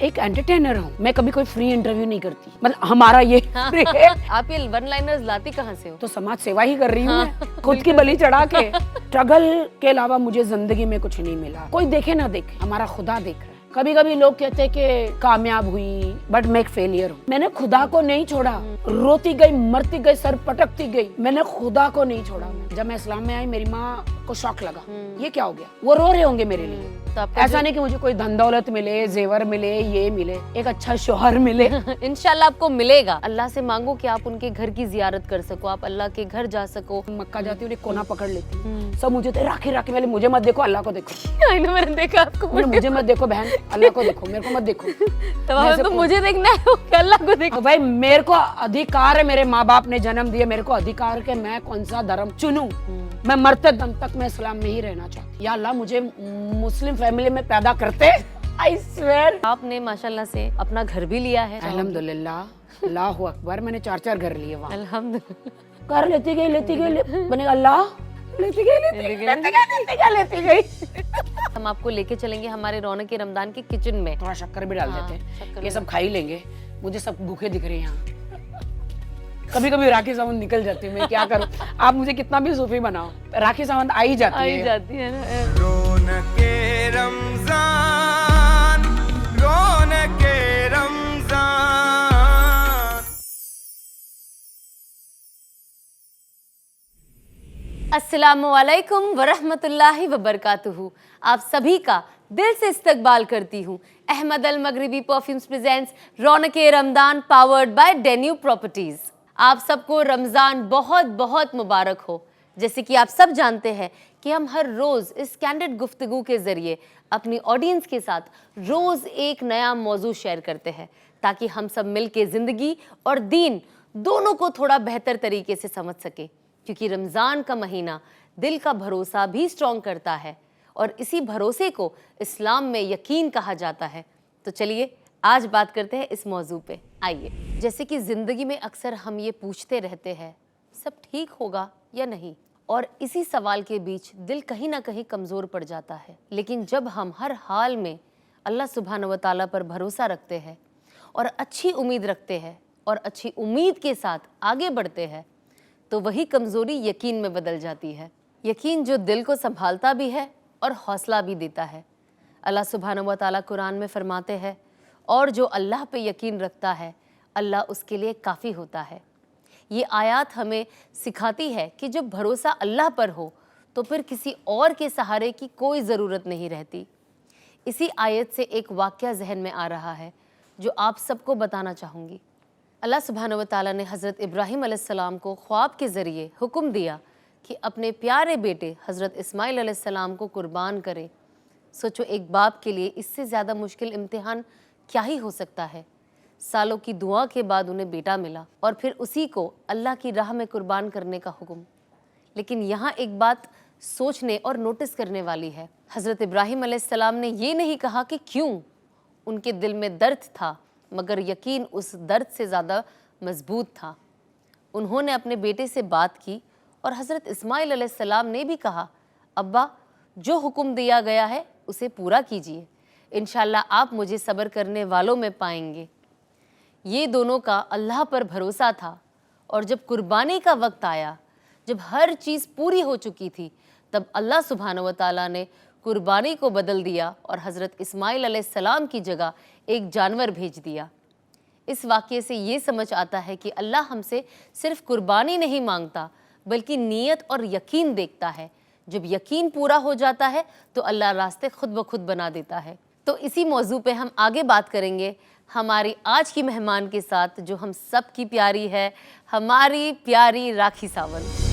एक एंटरटेनर हूँ, मैं कभी कोई फ्री इंटरव्यू नहीं करती, मतलब हमारा ये फ्री है। आप ये वन लाइनर्स लाती कहाँ से हो? तो समाज सेवा ही कर रही हूँ मैं, खुद की बलि चढ़ा के। स्ट्रगल के अलावा मुझे जिंदगी में कुछ नहीं मिला। कोई देखे ना देखे, हमारा खुदा देख रहा है। कभी कभी लोग कहते हैं कि कामयाब हुई, बट मैं एक फेलियर हूँ। मैंने खुदा को नहीं छोड़ा, रोती गई, मरती गई, सर पटकती गई, मैंने खुदा को नहीं छोड़ा। जब मैं इस्लाम में आई, मेरी माँ को शौक लगा, ये क्या हो गया। वो रो रहे होंगे मेरे लिए। तो ऐसा नहीं कि मुझे कोई धन दौलत मिले, जेवर मिले, ये मिले, एक अच्छा शोहर मिले। इंशाल्लाह आपको मिलेगा। अल्लाह से मांगो कि आप उनके घर की जियारत कर सको, आप अल्लाह के घर जा सको। मक्का जाती हूँ, कोना पकड़ लेती, सब मुझे तो राखी राखी वाले, मुझे मत देखो, अल्लाह को देखो। मैंने देखा आपको, मुझे मत देखो बहन, अल्लाह को देखो, मेरे को मत देखो। तो मुझे देखना है, अल्लाह को देखो। भाई मेरे को अधिकार है, मेरे माँ बाप ने जन्म दिया, मेरे को अधिकार है कि मैं कौन सा धर्म चुनूं। मैं मरते दम तक मैं इस्लाम में ही रहना चाहती। या अल्लाह मुझे मुस्लिम फैमिली में पैदा करते। I swear. आपने माशाल्लाह से अपना घर भी लिया है। अल्हम्दुलिल्लाह, अल्लाहु अकबर। मैंने 4 घर लिए वहाँ। अल्हम्दुलिल्लाह। घर लेती गई मैंने अल्लाह लेती गई। हम आपको लेके चलेंगे हमारे रौनक के रमजान के किचन में। थोड़ा शक्कर भी डाल देते हैं, ये सब खा ही लेंगे। मुझे सब भूखे दिख रहे हैं यहाँ। कभी कभी राखी सावंत निकल जाती है, मैं क्या करूं। आप मुझे कितना भी सूफी बनाओ, राखी सावंत आ ही जाती है ना। रौनके रमजान, रौनके रमजान। अस्सलामुअलैकुम वरहमतुल्लाहि वबरकातुहू। आप सभी का दिल से इस्तकबाल करती हूँ। Ahmed Al Maghribi perfumes presents Raunake Ramzan powered by Danube properties. आप सबको रमज़ान बहुत बहुत मुबारक हो। जैसे कि आप सब जानते हैं कि हम हर रोज़ इस कैंडिड गुफ्तगू के ज़रिए अपनी ऑडियंस के साथ रोज़ एक नया मौजू शेयर करते हैं, ताकि हम सब मिल के ज़िंदगी और दीन दोनों को थोड़ा बेहतर तरीके से समझ सके। क्योंकि रमज़ान का महीना दिल का भरोसा भी स्ट्रॉन्ग करता है, और इसी भरोसे को इस्लाम में यकीन कहा जाता है। तो चलिए आज बात करते हैं इस मौजू पे। आइए, जैसे कि ज़िंदगी में अक्सर हम ये पूछते रहते हैं, सब ठीक होगा या नहीं, और इसी सवाल के बीच दिल कहीं ना कहीं कमज़ोर पड़ जाता है। लेकिन जब हम हर हाल में अल्लाह सुब्हान व तआला पर भरोसा रखते हैं और अच्छी उम्मीद रखते हैं और अच्छी उम्मीद के साथ आगे बढ़ते हैं, तो वही कमज़ोरी यकीन में बदल जाती है। यकीन जो दिल को संभालता भी है और हौसला भी देता है। अल्लाह सुब्हानहू व तआला कुरान में फरमाते हैं, और जो अल्लाह पे यकीन रखता है अल्लाह उसके लिए काफ़ी होता है। ये आयत हमें सिखाती है कि जब भरोसा अल्लाह पर हो तो फिर किसी और के सहारे की कोई ज़रूरत नहीं रहती। इसी आयत से एक वाक़या जहन में आ रहा है जो आप सबको बताना चाहूँगी। अल्लाह सुब्हानहू व तआला ने हज़रत इब्राहीम अलैहिस्सलाम को ख्वाब के ज़रिए हुक्म दिया कि अपने प्यारे बेटे हज़रत इस्माइल अलैहिस्सलाम को कुर्बान करें। सोचो, एक बाप के लिए इससे ज़्यादा मुश्किल इम्तिहान क्या ही हो सकता है। सालों की दुआ के बाद उन्हें बेटा मिला और फिर उसी को अल्लाह की राह में कुर्बान करने का हुक्म। लेकिन यहाँ एक बात सोचने और नोटिस करने वाली है। हज़रत इब्राहीम अलैहिस्सलाम ने ये नहीं कहा कि क्यों, उनके दिल में दर्द था, मगर यकीन उस दर्द से ज़्यादा मजबूत था। उन्होंने अपने बेटे से बात की और हज़रत इस्माइल अलैहिस्सलाम ने भी कहा, अब्बा जो हुक्म दिया गया है उसे पूरा कीजिए, इंशाल्लाह आप मुझे सब्र करने वालों में पाएंगे। ये दोनों का अल्लाह पर भरोसा था, और जब कुर्बानी का वक्त आया, जब हर चीज़ पूरी हो चुकी थी, तब अल्लाह सुब्हानहू व तआला ने कुर्बानी को बदल दिया और हज़रत इस्माइल अलैहिस्सलाम की जगह एक जानवर भेज दिया। इस वाक़ये से ये समझ आता है कि अल्लाह हमसे सिर्फ कुर्बानी नहीं मांगता, बल्कि नीयत और यकीन देखता है। जब यकीन पूरा हो जाता है तो अल्लाह रास्ते खुद ब खुद बना देता है। तो इसी मौजू पे हम आगे बात करेंगे हमारी आज की मेहमान के साथ, जो हम सब की प्यारी है, हमारी प्यारी राखी सावंत।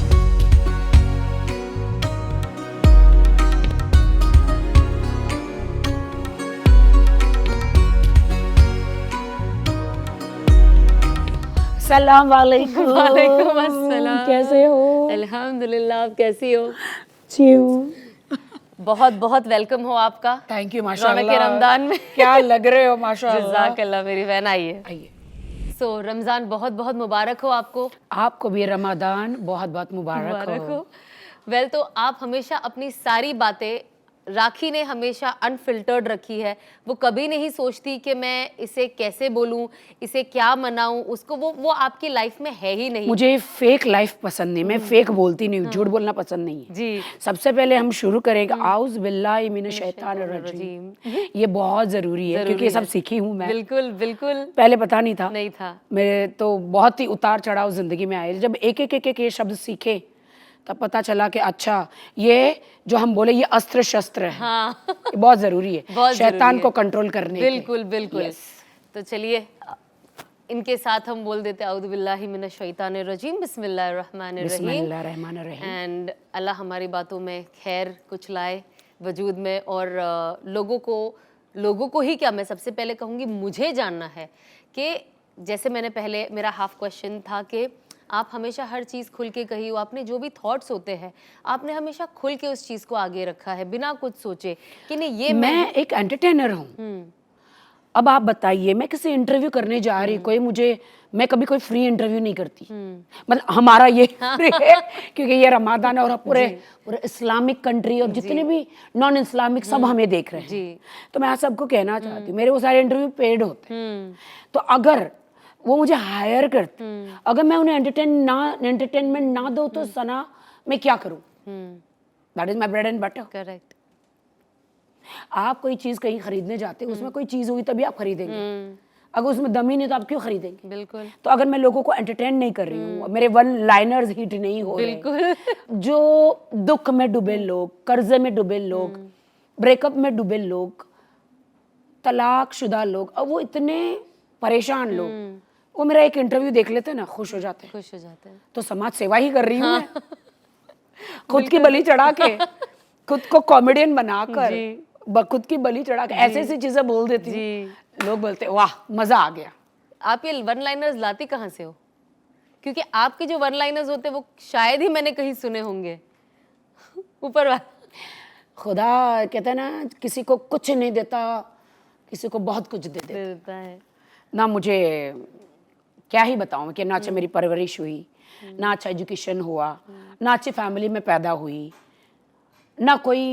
सलाम वालेकुम। वालेकुम अस्सलाम। कैसे हो? अल्हम्दुलिल्लाह, आप कैसी हो? अच्छी हूँ। बहुत बहुत वेलकम हो आपका। थैंक यू, रौनक माशाल्लाह। के रमजान में क्या लग रहे हो, माशाल्लाह। जज़ाकल्लाह। मेरी बहन आइए। आइए। सो रमज़ान बहुत बहुत मुबारक हो आपको। आपको भी रमज़ान बहुत बहुत मुबारक हो। वेल, तो आप हमेशा अपनी सारी बातें राखी ने हमेशा अनफिल्टर्ड रखी है। वो कभी नहीं सोचती कि मैं इसे कैसे बोलूं, इसे क्या मनाऊं, उसको वो आपकी लाइफ में है ही नहीं। मुझे फेक लाइफ पसंद नहीं, मैं फेक बोलती नहीं हूँ, झूठ बोलना पसंद नहीं है जी। सबसे पहले हम शुरू करेंगे आउज बिल्लाहि मिनश शैतानिर रजीम। ये बहुत जरूरी है क्योंकि ये सब सीखी हूँ मैं। बिल्कुल बिल्कुल। पहले पता नहीं था, नहीं था। मेरे तो बहुत ही उतार चढ़ाव जिंदगी में आए। जब एक एक एक एक ये शब्द सीखे तब पता चला कि अच्छा ये जो हम बोले ये अस्त्र शस्त्र है। हाँ। ये बहुत जरूरी है बहुत शैतान जरूरी को है। कंट्रोल करने के। बिल्कुल बिल्कुल। Yes. तो चलिए इनके साथ हम बोल देते औज़ु बिल्लाहि मिनश शैतानिर रजीम, बिस्मिल्लाहिर रहमानिर रहीम। बिस्मिल्लाहिर्रहमानिर्रहीम। एंड अल्लाह हमारी बातों में खैर कुछ लाए वजूद में, और लोगों को ही क्या, मैं सबसे पहले कहूँगी मुझे जानना है कि जैसे मैंने पहले, मेरा हाफ क्वेश्चन था कि आप हमेशा हर चीज़ खुल के कही हो, आपने जो भी थॉट्स होते हैं आपने हमेशा खुल के उस चीज़ को आगे रखा है बिना कुछ सोचे कि नहीं ये मैं एक एंटरटेनर हूँ। अब आप बताइए, मैं किसी इंटरव्यू करने जा रही, कोई मुझे, मैं कभी कोई फ्री इंटरव्यू नहीं करती, मतलब हमारा ये फ्री है क्योंकि ये रमादान है और पूरे इस्लामिक कंट्री और जितने भी नॉन इस्लामिक सब हमें देख रहे हैं। तो मैं आप सबको कहना चाहती हूँ मेरे वो सारे इंटरव्यू पेड होते हैं। तो अगर वो मुझे हायर करते, अगर मैं उन्हें एंटरटेनमेंट ना दो तो सना मैं क्या करूँ? That is my bread and butter. Correct. आप कोई चीज कहीं खरीदने जाते हैं, उसमें कोई चीज हुई तभी आप खरीदेंगे, अगर उसमें दम ही नहीं तो आप क्यों खरीदेंगे? बिल्कुल। तो अगर मैं लोगों को एंटरटेन नहीं कर रही हूँ, मेरे वन लाइनर्स हिट नहीं हो रहे, जो दुख में डूबे लोग, कर्जे में डूबे लोग, ब्रेकअप में डूबे लोग, तलाक शुदा लोग, अब वो इतने परेशान लोग, वो मेरा एक इंटरव्यू देख लेते हैं ना, खुश हो जाते हैं। खुश हो जाते हैं। तो समाज सेवा ही कर रही हूँ मैं, खुद की बलि चढ़ा के, खुद को कॉमेडियन बनाकर, खुद की बलि चढ़ा के ऐसी ऐसी चीजें बोल देती हूँ, लोग बोलते हैं वाह मजा आ गया। आप ये वन लाइनर्स लाती कहाँ से हो? क्योंकि आपके जो वन लाइनर्स होते हैं वो शायद ही मैंने कहीं सुने होंगे। ऊपर वाला खुदा कहता है ना, किसी को कुछ नहीं देता, किसी को बहुत कुछ दे देता है ना। मुझे क्या ही बताऊं कि ना अच्छा मेरी परवरिश हुई, ना अच्छा एजुकेशन हुआ, ना अच्छी फैमिली में पैदा हुई, ना कोई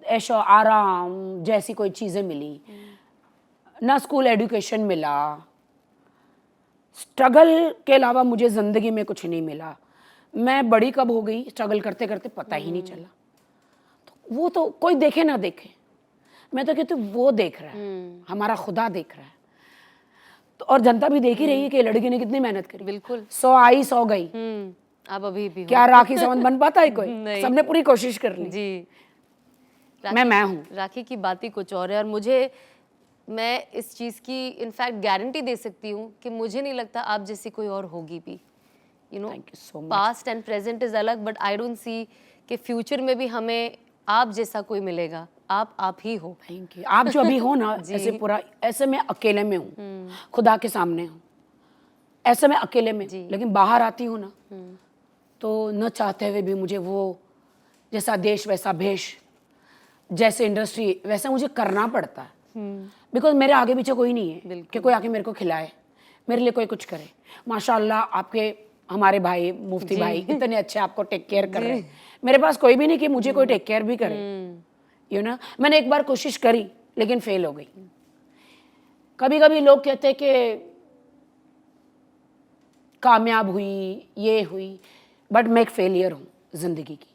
ऐशो आराम जैसी कोई चीज़ें मिली, ना स्कूल एजुकेशन मिला, स्ट्रगल के अलावा मुझे ज़िंदगी में कुछ नहीं मिला। मैं बड़ी कब हो गई स्ट्रगल करते करते पता ही नहीं चला। तो वो तो कोई देखे ना देखे, मैं तो कहती हूँ वो देख रहा है, हमारा खुदा देख रहा है। तो और जनता भी देख ही रही है कि लड़की ने कितनी मेहनत करी। बिल्कुल। 100 आई 100 गई। आप अभी भी हो। क्या राखी संबंध बन पाता है कोई? सबने पूरी कोशिश कर ली। जी। मैं हूँ। राखी की बात ही कुछ और है, और मैं इस चीज़ की इनफैक्ट गारंटी दे सकती हूँ कि मुझे नहीं लगता आप जैसी कोई और होगी भी। You know, past and present is अलग, बट आई डोंट सी कि फ्यूचर में भी हमें आप जैसा कोई मिलेगा। आप ही हो। Thank you. आप जो अभी हो ना ऐसे पूरा, ऐसे मैं अकेले में हूँ, खुदा के सामने हूँ, ऐसे मैं अकेले में, लेकिन बाहर आती हूँ ना तो न चाहते हुए भी मुझे वो जैसा देश वैसा भेष, जैसे इंडस्ट्री वैसा मुझे करना पड़ता है। बिकॉज मेरे आगे पीछे कोई नहीं है कि कोई आके मेरे को खिलाए, मेरे लिए कोई कुछ करे। माशाल्लाह आपके हमारे भाई मुफ्ती भाई इतने अच्छे आपको टेक केयर कर रहे हैं। मेरे पास कोई भी नहीं कि मुझे कोई टेक केयर भी करे। यू नो, मैंने एक बार कोशिश करी लेकिन फेल हो गई। कभी कभी लोग कहते कि कामयाब हुई, ये हुई, बट मैं एक फेलियर हूँ जिंदगी की,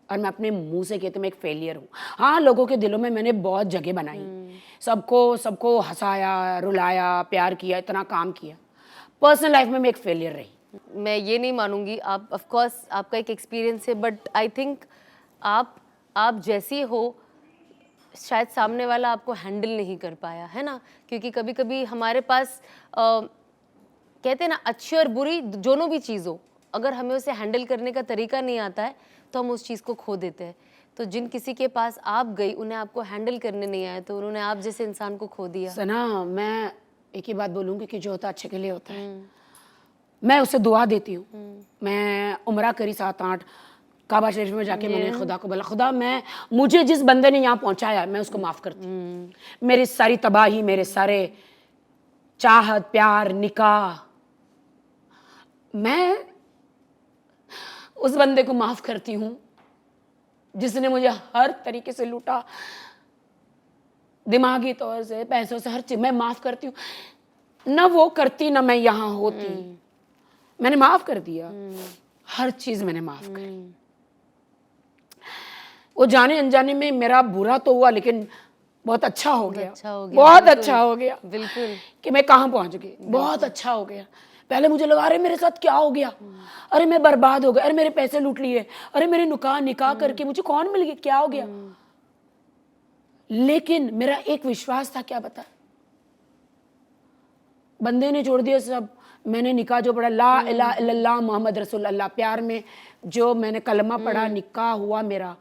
और मैं अपने मुंह से कहती हूँ मैं एक फेलियर हूँ। हाँ, लोगों के दिलों में मैंने बहुत जगह बनाई, सबको हंसाया, रुलाया, प्यार किया, इतना काम किया। पर्सनल लाइफ में मैं एक फेलियर रही। मैं ये नहीं मानूंगी, आप ऑफ कोर्स आपका एक एक्सपीरियंस है, बट आई थिंक आप जैसी हो शायद सामने वाला आपको हैंडल नहीं कर पाया है ना। क्योंकि कभी कभी हमारे पास कहते हैं ना, अच्छी और बुरी दोनों भी चीज़ हो, अगर हमें उसे हैंडल करने का तरीका नहीं आता है तो हम उस चीज़ को खो देते हैं। तो जिन किसी के पास आप गई, उन्हें आपको हैंडल करने नहीं आया, तो उन्होंने आप जैसे इंसान को खो दिया। सना, मैं एक ही बात बोलूँगी कि जो होता अच्छे के लिए होता है। मैं उसे दुआ देती हूँ। मैं उम्रा करी 7-8, काबा शरीफ में जाके मैंने खुदा को बोला, खुदा मुझे जिस बंदे ने यहाँ पहुँचाया मैं उसको माफ़ करती हूँ। मेरी सारी तबाही, मेरे सारे चाहत, प्यार, निकाह, मैं उस बंदे को माफ़ करती हूँ जिसने मुझे हर तरीके से लूटा, दिमागी तौर से, पैसों से, हर चीज मैं माफ करती हूँ। ना वो करती ना मैं यहाँ होती, मैंने माफ कर दिया, हर चीज मैंने माफ करी। वो जाने अनजाने में मेरा बुरा तो हुआ, लेकिन बहुत अच्छा हो गया, बहुत अच्छा हो गया, बिल्कुल, कि मैं कहाँ पहुंच गई, बहुत अच्छा हो गया। पहले मुझे लगा अरे मेरे साथ क्या हो गया, अरे मैं बर्बाद हो गया, अरे मेरे पैसे लूट लिए, अरे मेरे निकाह करके मुझे कौन मिल गया, क्या हो गया। लेकिन मेरा एक विश्वास था, क्या बता, बंदे ने छोड़ दिया सब। मैंने निकाह जो पढ़ा, ला इलाहा इल्लल्लाह मोहम्मद रसूल अल्लाह, प्यार में जो मैंने कलमा पढ़ा, निकाह हुआ मेरा,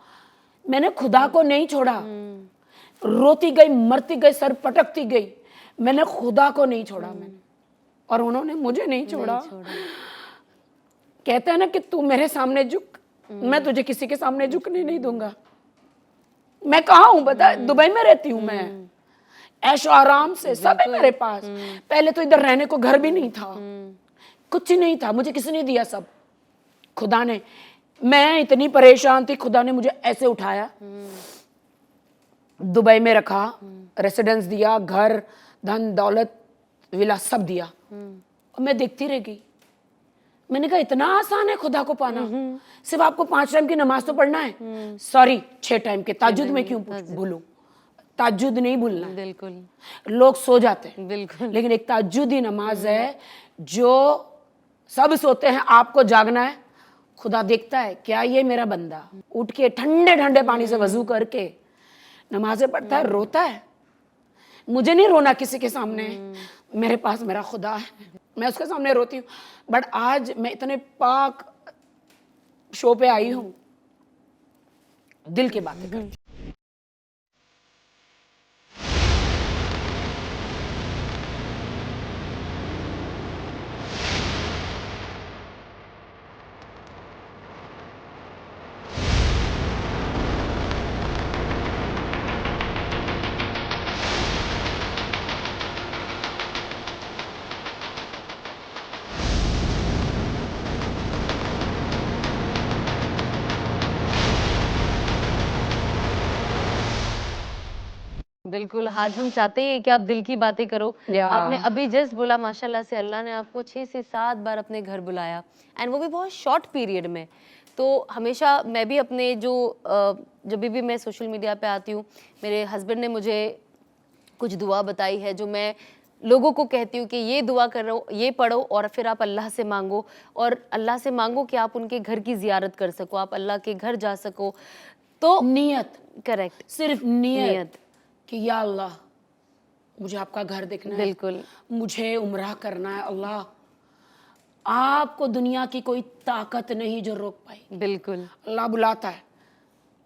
मैंने खुदा को नहीं छोड़ा। रोती गई, मरती गई, सर पटकती गई, मैंने खुदा को नहीं छोड़ा मैंने, और उन्होंने मुझे नहीं छोड़ा। कहते हैं ना कि तू मेरे सामने झुक, मैं तुझे किसी के सामने झुकने नहीं दूंगा। मैं कहाँ हूँ बता, दुबई में रहती हूँ मैं, ऐशो आराम से सब है मेरे पास। पहले तो इधर रहने को घर भी नहीं था, कुछ नहीं था, मुझे किसने दिया, सब खुदा ने। मैं इतनी परेशान थी, खुदा ने मुझे ऐसे उठाया, दुबई में रखा, रेसिडेंस दिया, घर, धन दौलत, विला सब दिया, और मैं देखती रह गई। मैंने कहा इतना आसान है खुदा को पाना, सिर्फ आपको 5 टाइम की नमाज तो पढ़ना है, सॉरी 6 टाइम के, ताजुद में क्यों भूलूं, ताजुद नहीं भूलना। बिल्कुल, लोग सो जाते हैं, बिल्कुल, लेकिन एक ताजुदी नमाज है जो सब सोते हैं, आपको जागना है। खुदा देखता है क्या ये मेरा बंदा उठ के ठंडे ठंडे पानी से वजू करके नमाजें पढ़ता है, रोता है। मुझे नहीं रोना किसी के सामने, मेरे पास मेरा खुदा है, मैं उसके सामने रोती हूँ। बट आज मैं इतने पाक शो पे आई हूँ, दिल की बातें करती हूँ। बिल्कुल। आज हम चाहते हैं कि आप दिल की बातें करो। या। आपने अभी जस्ट बोला माशाल्लाह से अल्लाह ने आपको 6 से 7 बार अपने घर बुलाया, एंड वो भी बहुत शॉर्ट पीरियड में। तो हमेशा मैं भी अपने जब भी मैं सोशल मीडिया पे आती हूँ, मेरे हस्बैंड ने मुझे कुछ दुआ बताई है जो मैं लोगों को कहती हूँ कि ये दुआ करो, ये पढ़ो, और फिर आप अल्लाह से मांगो, और अल्लाह से मांगो कि आप उनके घर की जियारत कर सको, आप अल्लाह के घर जा सको। तो नियत, करेक्ट, सिर्फ नियत कि या अल्लाह मुझे आपका घर देखना है, बिल्कुल, मुझे उम्रा करना है। अल्लाह, आपको दुनिया की कोई ताकत नहीं जो रोक पाए। बिल्कुल, अल्लाह बुलाता है,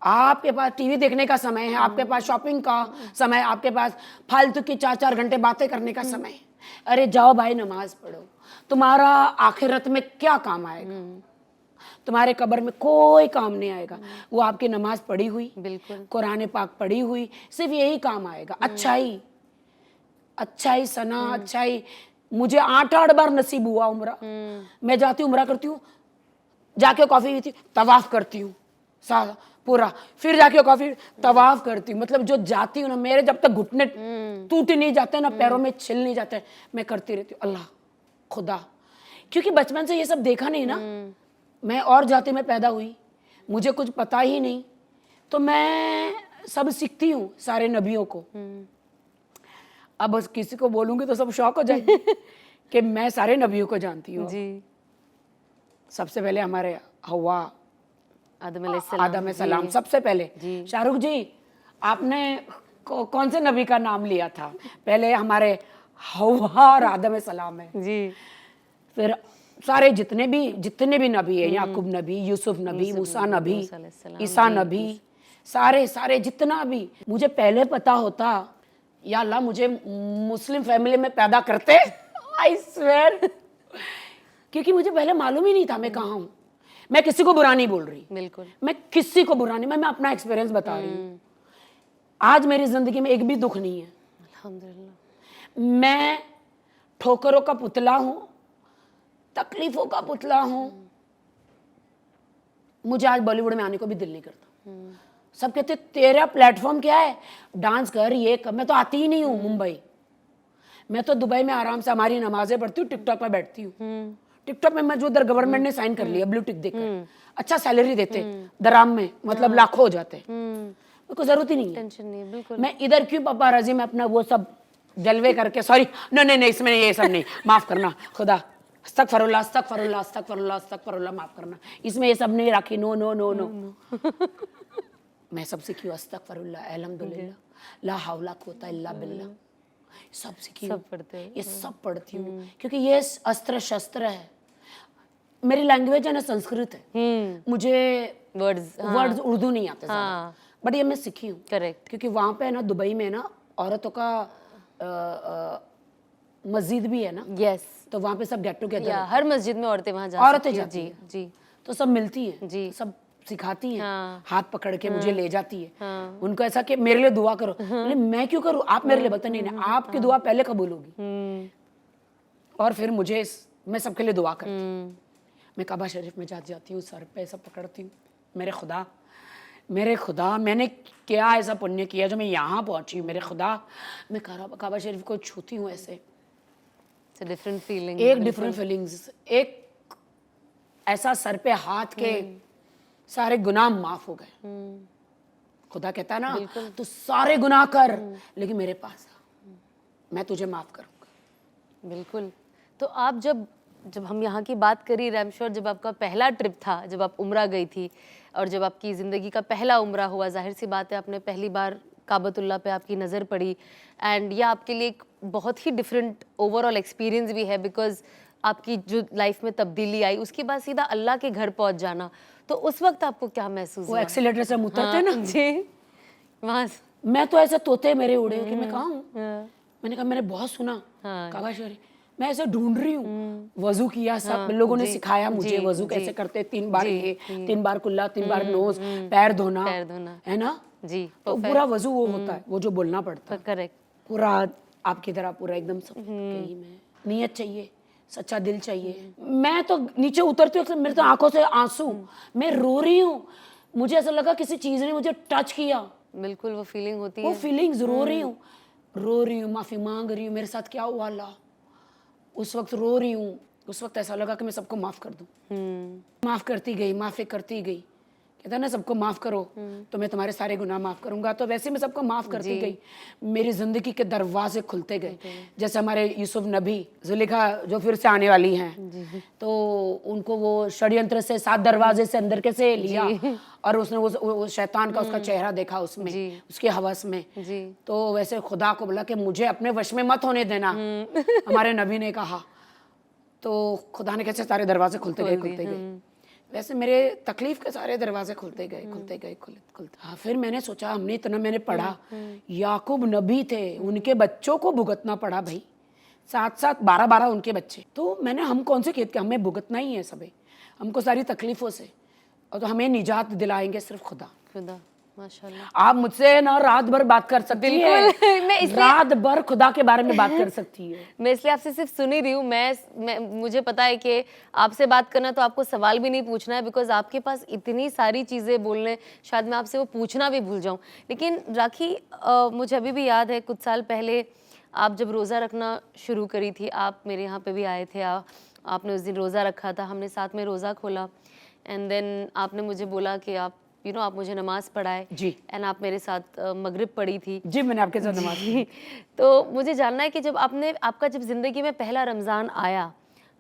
आपके पास टीवी देखने का समय है, आपके पास शॉपिंग का समय, आपके पास फालतू की 4-4 घंटे बातें करने का समय है। अरे जाओ भाई नमाज पढ़ो, तुम्हारा आखिरत में क्या काम आएगा, तुम्हारे कब्र में कोई काम नहीं आएगा। वो आपकी नमाज पढ़ी हुई, बिल्कुल, कुरान पाक पढ़ी हुई, सिर्फ यही काम आएगा। अच्छाई, अच्छाई सना, अच्छाई। मुझे 8-8 बार नसीब हुआ उम्रा। मैं जाती हूँ उम्रा करती हूँ, जाके कॉफी पीती हूँ, तवाफ करती हूँ पूरा, फिर जाके कॉफी तवाफ करती हूँ। मतलब जो जाती हूँ ना, मेरे जब तक घुटने टूट नहीं जाते ना, पैरों में छिल नहीं जाते, मैं करती रहती हूँ अल्लाह खुदा। क्योंकि बचपन से ये सब देखा नहीं ना, मैं और जाति में पैदा हुई, मुझे कुछ पता ही नहीं, तो मैं सब सीखती हूँ सारे नबियों को। अब बस किसी को बोलूंगी तो सब शौक हो जाएंगे कि मैं सारे नबियों को जानती हूँ जी। सबसे पहले हमारे हवा आदम आदम सलाम, सबसे पहले। शाहरुख जी, आपने कौन से नबी का नाम लिया था? पहले हमारे हवा और आदम सलाम है जी, फिर सारे जितने भी नबी है, याकूब नबी, यूसुफ नबी, मूसा नबी, ईसा नबी, सारे जितना भी। मुझे पहले पता होता, या अल्लाह मुझे मुस्लिम फैमिली में पैदा करते, आई स्वेयर। क्योंकि मुझे पहले मालूम ही नहीं था मैं कहाँ हूँ। मैं किसी को बुरा नहीं बोल रही, बिल्कुल, मैं किसी को बुरा नहीं, मैं अपना एक्सपीरियंस बता रही हूँ। आज मेरी जिंदगी में एक भी दुख नहीं है, अल्हम्दुलिल्लाह। मैं ठोकरों का पुतला हूँ, तकलीफों का पुतला हूँ। मुझे आज बॉलीवुड में आने को भी दिल नहीं करता। सब कहते तेरा प्लेटफॉर्म क्या है, डांस कर, ये कर। मैं तो आती ही नहीं हूँ मुंबई, मैं तो दुबई में आराम से हमारी नमाजें पढ़ती हूँ, टिकटॉक में बैठती हूँ। टिकटॉक में मैं जो उधर गवर्नमेंट ने साइन कर लिया ब्लू टिक देकर, अच्छा सैलरी देते दराम में, मतलब लाखों हो जाते, मेरे को जरूरत ही नहीं है। टेंशन नहीं, बिल्कुल। मैं इधर क्यों पपाराजी में अपना वो सब जलवे करके, सॉरी नहीं, इसमें ये सब नहीं, माफ करना खुदा, अस्तगफिरुल्लाह अस्तगफिरुल्लाह अस्तगफिरुल्लाह अस्तगफिरुल्लाह, माफ करना, इसमें ये सब नहीं रखी, नो नो नो नो। मैं सबसे क्यों अस्तगफिरुल्लाह, अल्हम्दुलिल्लाह, ला हौला कुव्वता इल्ला बिल्लाह, सब सीखी हूँ, सब पढ़ते हैं। ये सब पढ़ती हूँ, क्योंकि ये अस्त्र शस्त्र है। मेरी लैंग्वेज है ना संस्कृत है, मुझे वर्ड्स उर्दू नहीं आते ज़्यादा, बट ये मैं सीखी हूँ। करेक्ट। क्योंकि वहाँ पे ना दुबई में ना औरतों का मस्जिद भी है ना, यस, तो वहाँ पे सब गेट टुगेदर, हर मस्जिद में औरतें वहाँ जा औरतें सकती हैं। जाती जी हैं। जी तो सब मिलती हैं, जी। सब सिखाती हैं, हाँ। हाथ पकड़ के मुझे ले जाती है। उनको ऐसा कि मेरे लिए दुआ करो, बोले मैं क्यों करूँ, आप मेरे लिए, बोलते नहीं, आपकी दुआ पहले कबूल होगी, और फिर मुझे मैं सबके लिए दुआ करती हूँ। मैं काबा शरीफ में जाती हूँ, सर पे सब पकड़ती हूँ, मेरे खुदा मैंने क्या ऐसा पुण्य किया जो मैं यहाँ पहुँची हूँ, मेरे खुदा, मैं काबा शरीफ को छूती हूँ ऐसे, डिफरेंट फीलिंग, एक डिफरेंट फीलिंग्स, एक ऐसा सर पे हाथ के सारे गुनाह माफ हो गए। खुदा कहता है ना तू सारे गुनाह कर लेकिन मेरे पास आ, मैं तुझे माफ करूँगा। बिल्कुल। तो आप जब हम यहाँ की बात करी, आई एम श्योर जब आपका पहला ट्रिप था, जब आप उम्रा गई थी और जब आपकी ज़िंदगी का पहला उम्रा हुआ, जाहिर सी बात है आपने पहली बार काबतुल्लाह पे आपकी नज़र पड़ी, एंड यह आपके लिए एक बहुत ही डिफरेंट ओवरऑल एक्सपीरियंस भी है, बिकॉज आपकी जो लाइफ में तब्दीली आई उसके बाद सीधा अल्लाह के घर पहुँच जाना, तो उस वक्त आपको क्या महसूस वो हुआ? एक्सीलेटर से हम उतरते ना जी, वहाँ मैं तो ऐसे तोते मेरे उड़े कि मैं कहाँ हूँ, मैंने कहा मैंने बहुत सुना काबा शरीफ, मैं ऐसे ढूंढ रही हूँ, वजू किया, सब लोगों ने सिखाया मुझे वजू कैसे करते, 3 बार ये, 3 बार कुल्ला, 3 बार नोज, पैर धोना, है ना जी, तो पूरा वजू वो होता है, वो जो बोलना पड़ता है करेक्ट, पूरा आपकी तरह पूरा एकदम सब कहीं में नियत चाहिए, सच्चा दिल चाहिए। मैं तो नीचे उतरती हूँ, मेरे तो आंखों से आंसू, मैं रो रही हूँ, मुझे ऐसा लगा किसी चीज ने मुझे टच किया, बिल्कुल वो फीलिंग होती वो है। फीलिंग्स, रो रही हूँ, माफी मांग रही हूँ, मेरे साथ क्या हुआ अल्लाह, उस वक्त रो रही हूँ, उस वक्त ऐसा लगा कि मैं सबको माफ कर दूँ, माफ करती गई, माफी करती गई, कहता ना सबको माफ करो तो मैं तुम्हारे सारे गुनाह माफ करूंगा, तो वैसे मैं सबको माफ करती गई, मेरी जिंदगी के दरवाजे खुलते गए, जैसे हमारे यूसुफ नबी, जुलेखा जो फिर से आने वाली हैं, तो उनको वो षड्यंत्र से 7 दरवाजे से अंदर कैसे लिया, और उसने वो शैतान का उसका चेहरा देखा उसमें, उसके हवस में, तो वैसे खुदा को बोला कि मुझे अपने वश में मत होने देना, हमारे नबी ने कहा, तो खुदा ने कैसे सारे दरवाजे खुलते गए, वैसे मेरे तकलीफ के सारे दरवाजे खुलते गए। हाँ, फिर मैंने सोचा, मैंने पढ़ा, याकूब नबी थे, उनके बच्चों को भुगतना पड़ा भाई, 7-7 12-12 उनके बच्चे, तो मैंने हम कौन से खेत के, हमें भुगतना ही है सभी, हमको सारी तकलीफों से, और तो हमें निजात दिलाएंगे सिर्फ खुदा। माशाल्लाह। आप मुझसे ना रात भर बात कर सकती है, मैं रात भर खुदा के बारे में बात कर सकती है। मैं इसलिए आपसे सिर्फ सुन ही रही हूँ, मैं मुझे पता है कि आपसे बात करना तो आपको सवाल भी नहीं पूछना है, बिकॉज आपके पास इतनी सारी चीज़ें बोलने, शायद मैं आपसे वो पूछना भी भूल जाऊँ। लेकिन राखी, मुझे अभी भी याद है कुछ साल पहले आप जब रोज़ा रखना शुरू करी थी, आप मेरे यहाँ पे भी आए थे, आपने उस दिन रोज़ा रखा था, हमने साथ में रोज़ा खोला, एंड देन आपने मुझे बोला कि आप आप मुझे नमाज पढ़ाए जी, एंड आप मेरे साथ मगरिब पढ़ी थी। जी, मैंने आपके साथ नमाज पढ़ी। तो मुझे जानना है कि जब आपका जब ज़िंदगी में पहला रमज़ान आया,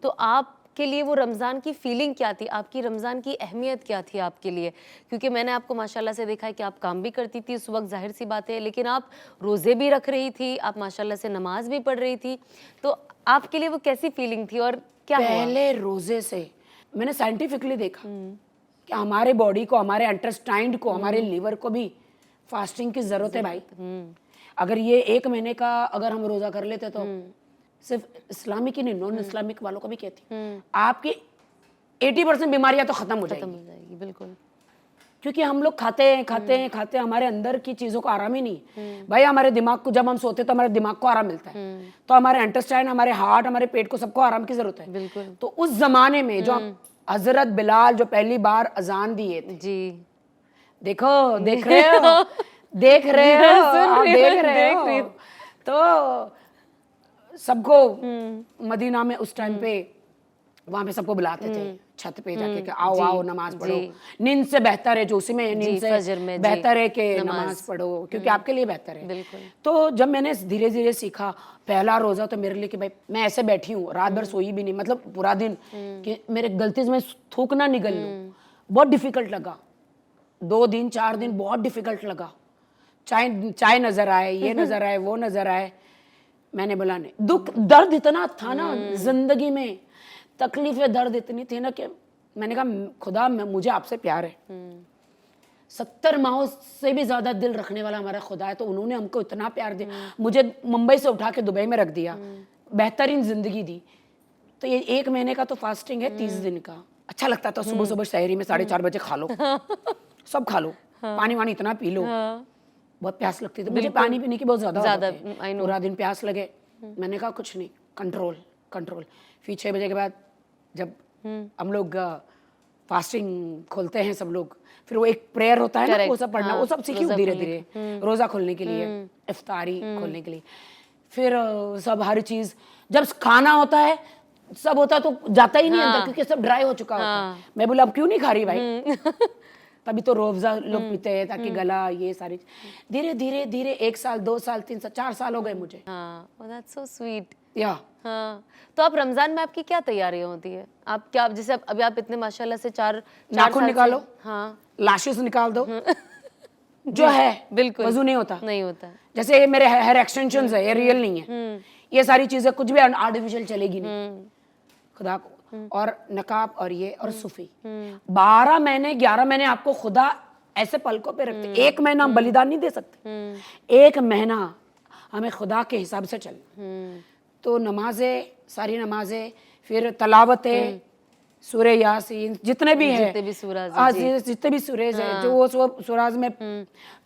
तो आपके लिए वो रमज़ान की फीलिंग क्या थी, आपकी रमज़ान की अहमियत क्या थी आपके लिए? क्योंकि मैंने आपको माशाल्लाह से देखा है कि आप काम भी करती थी उस वक्त, जाहिर सी बात है, लेकिन आप रोज़े भी रख रही थी, आप माशाल्लाह से नमाज भी पढ़ रही थी, तो आपके लिए वो कैसी फीलिंग थी और क्या हुआ? पहले रोज़े से मैंने साइंटिफिकली देखा कि हमारे बॉडी को, हमारे इंटेस्टाइन को, हमारे लीवर को भी फास्टिंग की जरूरत है भाई। अगर ये 1 महीने का अगर हम रोजा कर लेते तो सिर्फ इस्लामिक ही नहीं, नॉन इस्लामिक वालों को भी कहती, आपकी 80% बीमारियां तो खत्म हो जाएगी। बिल्कुल, क्योंकि हम लोग खाते हमारे अंदर की चीजों को आराम ही नहीं भाई। हमारे दिमाग को, जब हम सोते तो हमारे दिमाग को आराम मिलता है, तो हमारे इंटेस्टाइन, हमारे हार्ट, हमारे पेट को, सबको आराम की जरूरत है। बिल्कुल। तो उस जमाने में जो हजरत बिलाल जो पहली बार अजान दिए थे, जी, देखो देख रहे हो, देख रहे हो, आप देख रहे हो। तो सबको मदीना में उस टाइम पे वहां पे सबको बुलाते थे छत पे जाके कि आओ आओ नमाज पढ़ो। नींद से बेहतर है जो उसी में नींद फजर में, से जी, बेहतर है कि नमाज पढ़ो, क्योंकि आपके लिए बेहतर है। बिल्कुल। तो जब मैंने धीरे धीरे सीखा, पहला रोजा तो मेरे लिए कि भाई मैं ऐसे बैठी हूँ, रात भर सोई भी नहीं, मतलब पूरा दिन, कि मेरे गलती से मैं थूक ना निगल लूं, बहुत डिफिकल्ट लगा। 2 दिन 4 दिन बहुत डिफिकल्ट लगा। चाय नजर आए, ये नजर आए, वो नजर आए। मैंने बोला नहीं, दुख दर्द इतना था ना जिंदगी में, तकलीफें दर्द इतनी थी ना कि मैंने कहा खुदा मुझे आपसे प्यार है। 70 माहों से भी ज्यादा दिल रखने वाला हमारा खुदा है, तो उन्होंने हमको इतना प्यार दिया, मुझे मुंबई से उठा के दुबई में रख दिया, बेहतरीन जिंदगी दी। तो ये 1 महीने का तो फास्टिंग है, 30 दिन का। अच्छा लगता था सुबह सुबह शहरी में 4:30 बजे खा लो, सब खा लो, पानी वानी इतना पी लो। बहुत प्यास लगती थी मुझे, पानी पीने की बहुत ज्यादा पूरा दिन प्यास लगे। मैंने कहा कुछ नहीं, कंट्रोल कंट्रोल। फिर 6 बजे के बाद जब हम लोग फास्टिंग खोलते हैं सब लोग, फिर वो एक प्रेयर होता है ना, वो सब पढ़ना, वो सब सीखी हूँ धीरे धीरे, रोजा खोलने के लिए, इफ्तारी खोलने के लिए। फिर सब हर चीज जब खाना होता है सब होता है तो जाता ही नहीं अंदर, क्योंकि सब ड्राई हो चुका होता है। मैं बोला अब क्यों नहीं खा रही भाई, तभी तो रोजा लोग पीते हैं ताकि गला, ये सारी धीरे धीरे धीरे 1 साल 2 साल 3 साल 4 साल हो गए मुझे। That's so sweet. या हाँ, तो आप रमजान में आपकी क्या तैयारियां होती है? आप क्या, जैसे अभी आप इतने माशाल्लाह से 4 नाखून निकालो, हाँ, लाशेस निकाल दो, जो है बिल्कुल वजू नहीं होता, नहीं होता। जैसे ये मेरे हेयर एक्सटेंशंस है, ये रियल नहीं है, ये सारी चीजें कुछ भी आर्टिफिशियल चलेगी नहीं, खुदा को। और नकाब और ये और सूफी, 12 महीने 11 महीने आपको खुदा ऐसे पलकों पे रखते। 1 महीना हम बलिदान नहीं दे सकते, 1 महीना हमें खुदा के हिसाब से चलना। तो नमाजें, सारी नमाजें, फिर तलावतें, सूरह यासीन, जितने भी है, जितने भी सूराज, जितने भी सूरज है, जो वो सूराज में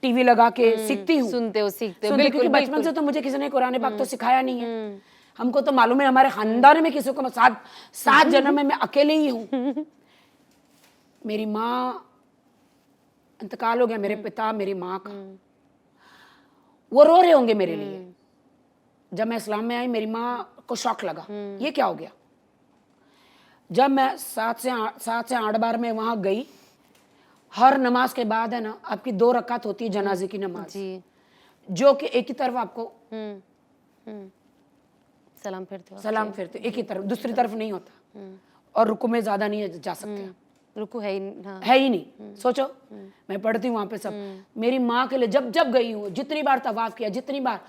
टीवी लगा के सीखती हूँ, सुनते हो, सीखते हो। क्योंकि बचपन से तो मुझे किसी ने कुरान पाक तो सिखाया नहीं है। हमको तो मालूम है हमारे खानदान में किसी को 7 जन्म में मैं अकेले ही हूँ। मेरी माँ इंतकाल हो गया, मेरे पिता, मेरी माँ का, वो रो रहे होंगे मेरे लिए। जब मैं इस्लाम में आई मेरी माँ को शौक लगा, ये क्या हो गया। जब मैं 7 से 8 बार में वहां गई, हर नमाज के बाद है ना आपकी 2 रकात होती है जनाजे की नमाज जी, जो कि एक ही तरफ आपको सलाम फिरते हो, सलाम फिरते एक ही तरफ, दूसरी तरफ नहीं होता, और रुकू में ज्यादा नहीं जा सकते, रुकू है ही, हाँ, है ही नहीं। सोचो मैं पढ़ती हूँ वहां पे सब, मेरी माँ के लिए जब जब गई हूँ, जितनी बार तवाफ किया, जितनी बार,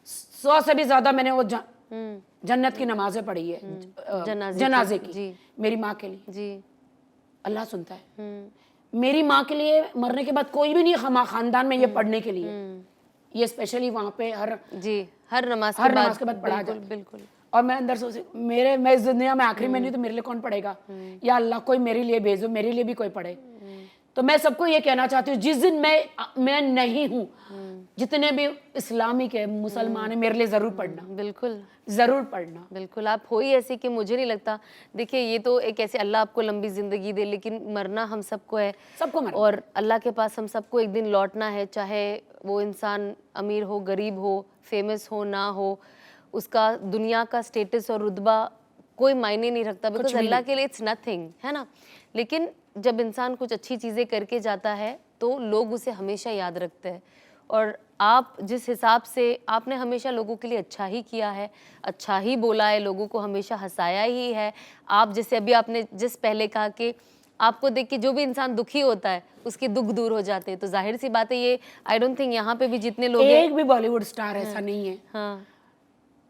100 से भी ज्यादा मैंने वो जन्नत की नमाजें पढ़ी है, जनाजे की, मेरी माँ के लिए जी। अल्लाह सुनता है। मेरी माँ के लिए मरने के बाद कोई भी नहीं खानदान में ये पढ़ने के लिए, ये स्पेशली वहाँ पे हर नमाज के बाद पढ़ा जाता है। बिल्कुल। और मैं अंदर सोच, मैं इस दुनिया में आखिरी में नहीं तो मेरे लिए कौन पढ़ेगा, या अल्लाह कोई मेरे लिए भेजो, मेरे लिए भी कोई पढ़े। तो मैं सबको ये कहना चाहती हूँ, जिस दिन मैं नहीं हूँ, जितने भी इस्लामिक है, मुसलमान है, मेरे लिए जरूर पढ़ना, बिल्कुल जरूर पढ़ना। बिल्कुल, आप हो ही ऐसी कि मुझे नहीं लगता, देखिए ये तो एक ऐसे, अल्लाह आपको लंबी जिंदगी दे, लेकिन मरना हम सबको है, सबको मरना, और अल्लाह के पास हम सबको एक दिन लौटना है, चाहे वो इंसान अमीर हो, गरीब हो, फेमस हो ना हो, उसका दुनिया का स्टेटस और रुतबा कोई मायने नहीं रखता, बिकॉज अल्लाह के लिए इट्स नथिंग, है ना। लेकिन जब इंसान कुछ अच्छी चीज़ें करके जाता है तो लोग उसे हमेशा याद रखते हैं, और आप जिस हिसाब से आपने हमेशा लोगों के लिए अच्छा ही किया है, अच्छा ही बोला है, लोगों को हमेशा हंसाया ही है। आप जैसे अभी आपने जिस पहले कहा कि आपको देख के जो भी इंसान दुखी होता है उसके दुख दूर हो जाते हैं, तो जाहिर सी बात है ये, आई डोंट थिंक यहाँ पे भी जितने लोग एक भी बॉलीवुड स्टार ऐसा नहीं है हाँ,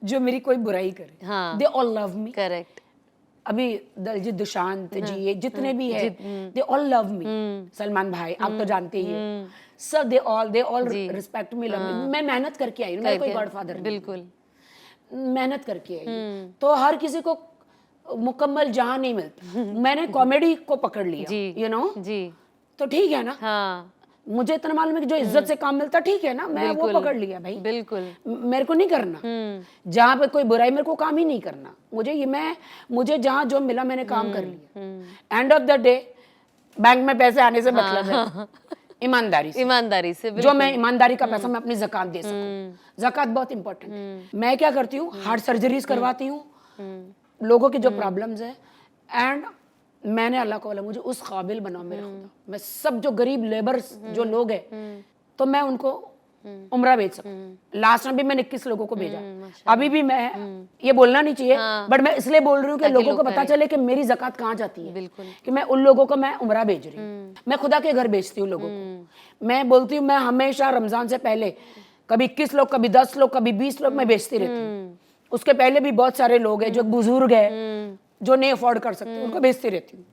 जो मेरी कोई बुराई करे। हाँ, they all love me. Correct. अभी दलजीत दोसांझ जी, ये जितने भी है, they all love me. Salman भाई आप तो जानते ही हो, सब they all respect me, love me. मैं मेहनत करके आई हूँ, मैं कोई गॉडफादर नहीं, बिल्कुल मेहनत करके आई। तो हर किसी को मुकम्मल जहां नहीं मिलता, मैंने कॉमेडी को पकड़ लिया, यू नो जी, तो ठीक है ना। हाँ, मुझे इतना मालूम है कि जो इज्जत से काम मिलता ठीक है ना, मैं वो पकड़ लिया भाई, बिल्कुल। मेरे को नहीं करना, जहाँ पे कोई बुराई, मेरे को काम ही नहीं करना। मुझे जहाँ जो मिला मैंने काम कर लिया। End of the day bank में पैसे आने से मतलब है, ईमानदारी से, ईमानदारी से, जो बिल्कुल। मैं ईमानदारी का पैसा मैं अपनी ज़कात दे सकूं। ज़कात बहुत इंपॉर्टेंट है। मैं क्या करती हूँ, हार्ट सर्जरीज करवाती हूँ, लोगों की जो प्रॉब्लम्स है, एंड मैंने अल्लाह को बोला मुझे उस काबिल बनाओ मेरे खुदा, मैं सब जो गरीब लेबर्स जो लोग हैं तो मैं उनको उम्रा भेज सकूं। लास्ट में भी मैंने 21 लोगों को भेजा। अभी भी मैं ये बोलना नहीं चाहिए, बट मैं इसलिए बोल रही हूँ कि लोगों को पता चले कि मेरी ज़कात कहाँ जाती है, बिल्कुल। कि मैं उन लोगों को मैं उम्रा भेज रही हूँ। मैं खुदा के घर भेजती हूँ लोगों को। मैं बोलती हूँ मैं हमेशा रमजान से पहले कभी 21 लोग, कभी 10 लोग, कभी 20 लोग मैं भेजती रहती हूँ। उसके पहले भी बहुत सारे लोग हैं जो बुजुर्ग हैं जो नहीं अफोर्ड कर सकते, उनको भेजती रहती हूँ।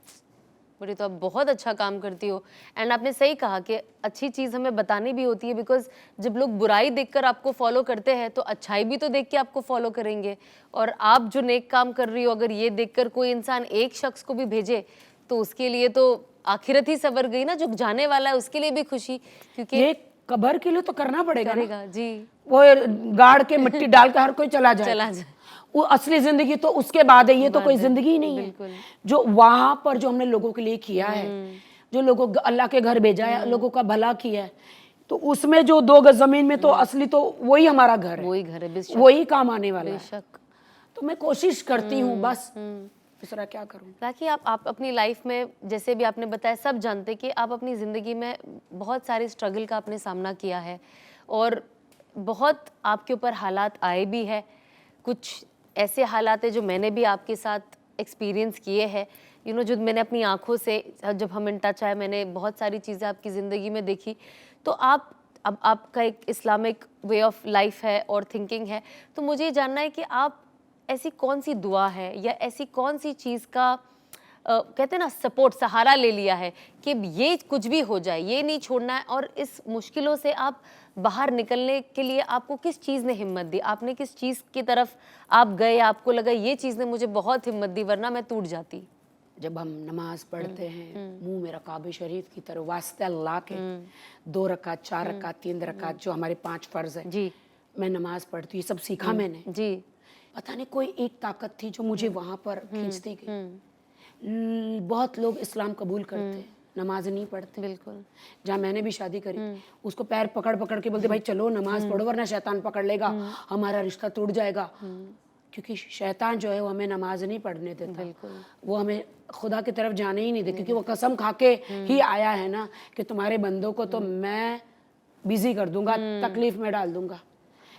बड़ी तो आप बहुत अच्छा काम करती हो। एंड आपने सही कहा कि अच्छी चीज़ हमें बतानी भी होती है, बिकॉज जब लोग बुराई देखकर आपको फॉलो करते हैं तो अच्छाई भी तो देख के आपको फॉलो करेंगे। और आप जो नेक काम कर रही हो, अगर ये देखकर कोई इंसान एक शख्स को भी भेजे तो उसके लिए तो आखिरत ही सवर गई ना, जो जाने वाला है उसके लिए भी खुशी, क्योंकि ये कब्र के लिए तो करना पड़ेगा ना। करेगा जी, वो गाड़ के मिट्टी डाल के हर कोई चला जाए, चला जाए। वो असली जिंदगी तो उसके बाद है, ये तो कोई जिंदगी ही नहीं बिल्कुल। है। जो वहां पर जो हमने लोगों के लिए किया है, जो लोगों को अल्लाह के घर भेजा है, लोगों का भला किया है, तो उसमें जो 2 गज जमीन में तो असली तो वही हमारा घर है, वही घर है, बेशक वही काम आने वाला है। बेशक। तो मैं कोशिश करती हूँ बस, दूसरा क्या करूँ। ताकि आप अपनी लाइफ में, जैसे भी आपने बताया, सब जानते कि आप अपनी ज़िंदगी में बहुत सारी स्ट्रगल का आपने सामना किया है और बहुत आपके ऊपर हालात आए भी है। कुछ ऐसे हालात है जो मैंने भी आपके साथ एक्सपीरियंस किए हैं, जो मैंने अपनी आंखों से, जब हम इन टच आए, मैंने बहुत सारी चीज़ें आपकी ज़िंदगी में देखी। तो अब आपका एक इस्लामिक वे ऑफ लाइफ है और थिंकिंग है, तो मुझे ये जानना है कि आप ऐसी कौन सी दुआ है या ऐसी कौन सी चीज़ का कहते हैं ना सपोर्ट, सहारा ले लिया है कि ये कुछ भी हो जाए ये नहीं छोड़ना है, और इस मुश्किलों से आप बाहर निकलने के लिए आपको किस चीज़ ने हिम्मत दी? आपने किस चीज़ की तरफ आप गए, आपको लगा ये चीज़ ने मुझे बहुत हिम्मत दी वरना मैं टूट जाती? जब हम नमाज पढ़ते हैं, मुंह मेरा काबे शरीफ की तरफ, वास्ते अल्लाह के 2 रकात, 4 रकात, 3 रकात, जो हमारे 5 फर्ज हैं, जी मैं नमाज पढ़ती हूँ। ये सब सीखा मैंने। जी, पता नहीं कोई एक ताकत थी जो मुझे वहां पर खींचती गई। बहुत लोग इस्लाम कबूल करते, नमाज नहीं पढ़ते। बिल्कुल। जहाँ मैंने भी शादी करी, उसको पैर पकड़ पकड़ के बोलते भाई चलो नमाज पढ़ो वरना शैतान पकड़ लेगा, हमारा रिश्ता टूट जाएगा। क्योंकि शैतान जो है वो हमें नमाज नहीं पढ़ने देता, वो हमें खुदा की तरफ जाने ही नहीं देता, क्योंकि वो कसम खा के ही आया है ना कि तुम्हारे बंदों को तो मैं बिजी कर दूंगा, तकलीफ में डाल दूंगा।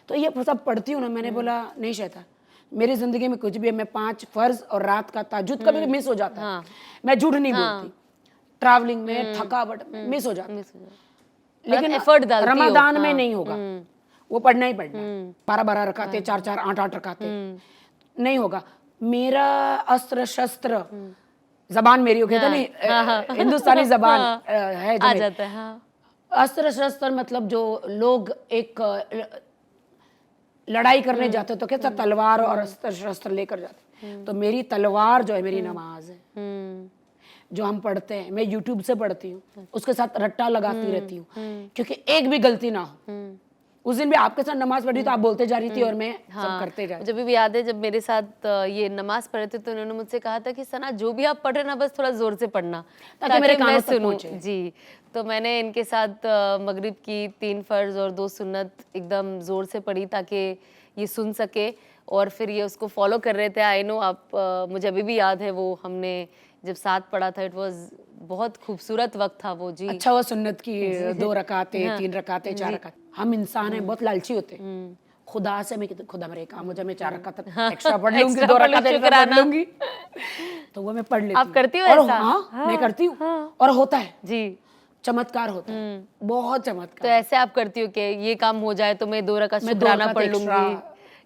तो ये सब पढ़ती हूँ ना, मैंने बोला नहीं शैतान, मेरी जिंदगी में कुछ भी है, मैं 5 फर्ज और रात का तहज्जुद कभी मिस हो जाता है, मैं झूठ नहीं बोलती, ट्रैवलिंग में थकावट मिस हो जाता है, लेकिन एफर्ट डालती हो। रमजान में नहीं होगा, वो पढ़ना ही पढ़ना, 12-12 रकाते, 4-4, 8-8 रकाते नहीं होगा। मेरा अस्त्र शस्त्र जबान मेरी, कहते नहीं हिंदुस्तानी जबान है जो आ जाता है। हाँ। अस्त्र शस्त्र मतलब जो लोग एक लड़ाई करने जाते तो कैसा तलवार और अस्त्र शस्त्र लेकर जाते, तो मेरी तलवार जो है मेरी नमाज है, जो हम पढ़ते हैं। मैं यूट्यूब से पढ़ती हूँ, उसके साथ रट्टा लगाती रहती हूँ, क्योंकि एक भी गलती ना हो। उस दिन भी आपके साथ नमाज पढ़ी तो आप बोलते जा रही थी और मैं सब करते जा रही। जब भी याद है, जब मेरे साथ ये नमाज पढ़े थे तो उन्होंने मुझसे कहा था कि सना जो भी आप पढ़ रहे ना बस थोड़ा जोर से पढ़ना ताकि मेरे कानों मैं तक सुनूं। पहुंचे। जी, तो मैंने इनके साथ मगरिब की 3 फर्ज और 2 सुन्नत एकदम जोर से पढ़ी ताकि ये सुन सके, और फिर ये उसको फॉलो कर रहे थे। आई नो आप मुझे अभी भी याद है वो हमने जब साथ पढ़ा था, इट वाज बहुत खूबसूरत वक्त था वो। जी, अच्छा वो सुन्नत की 2 रकाते, 3 रकाते, 4 रकाते। हम इंसान हैं, बहुत लालची होते हैं। खुदा से मैं कहती खुदा मेरे काम हो जाए, मैं 4 रकात एक्स्ट्रा पढ़ लूंगी, 2 रकात एक्स्ट्रा पढ़ लूंगी, तो वो मैं पढ़ लेती हूँ। आप करती हो और ऐसा? हाँ, मैं करती हूँ और होता है जी, चमत्कार होता है, बहुत तो चमत्कार। ऐसे आप करती हो कि ये काम हो जाए तो मैं 2 रकात मैं 2 शुक्राना रकात पढ़ एक्स्ट्रा लूंगी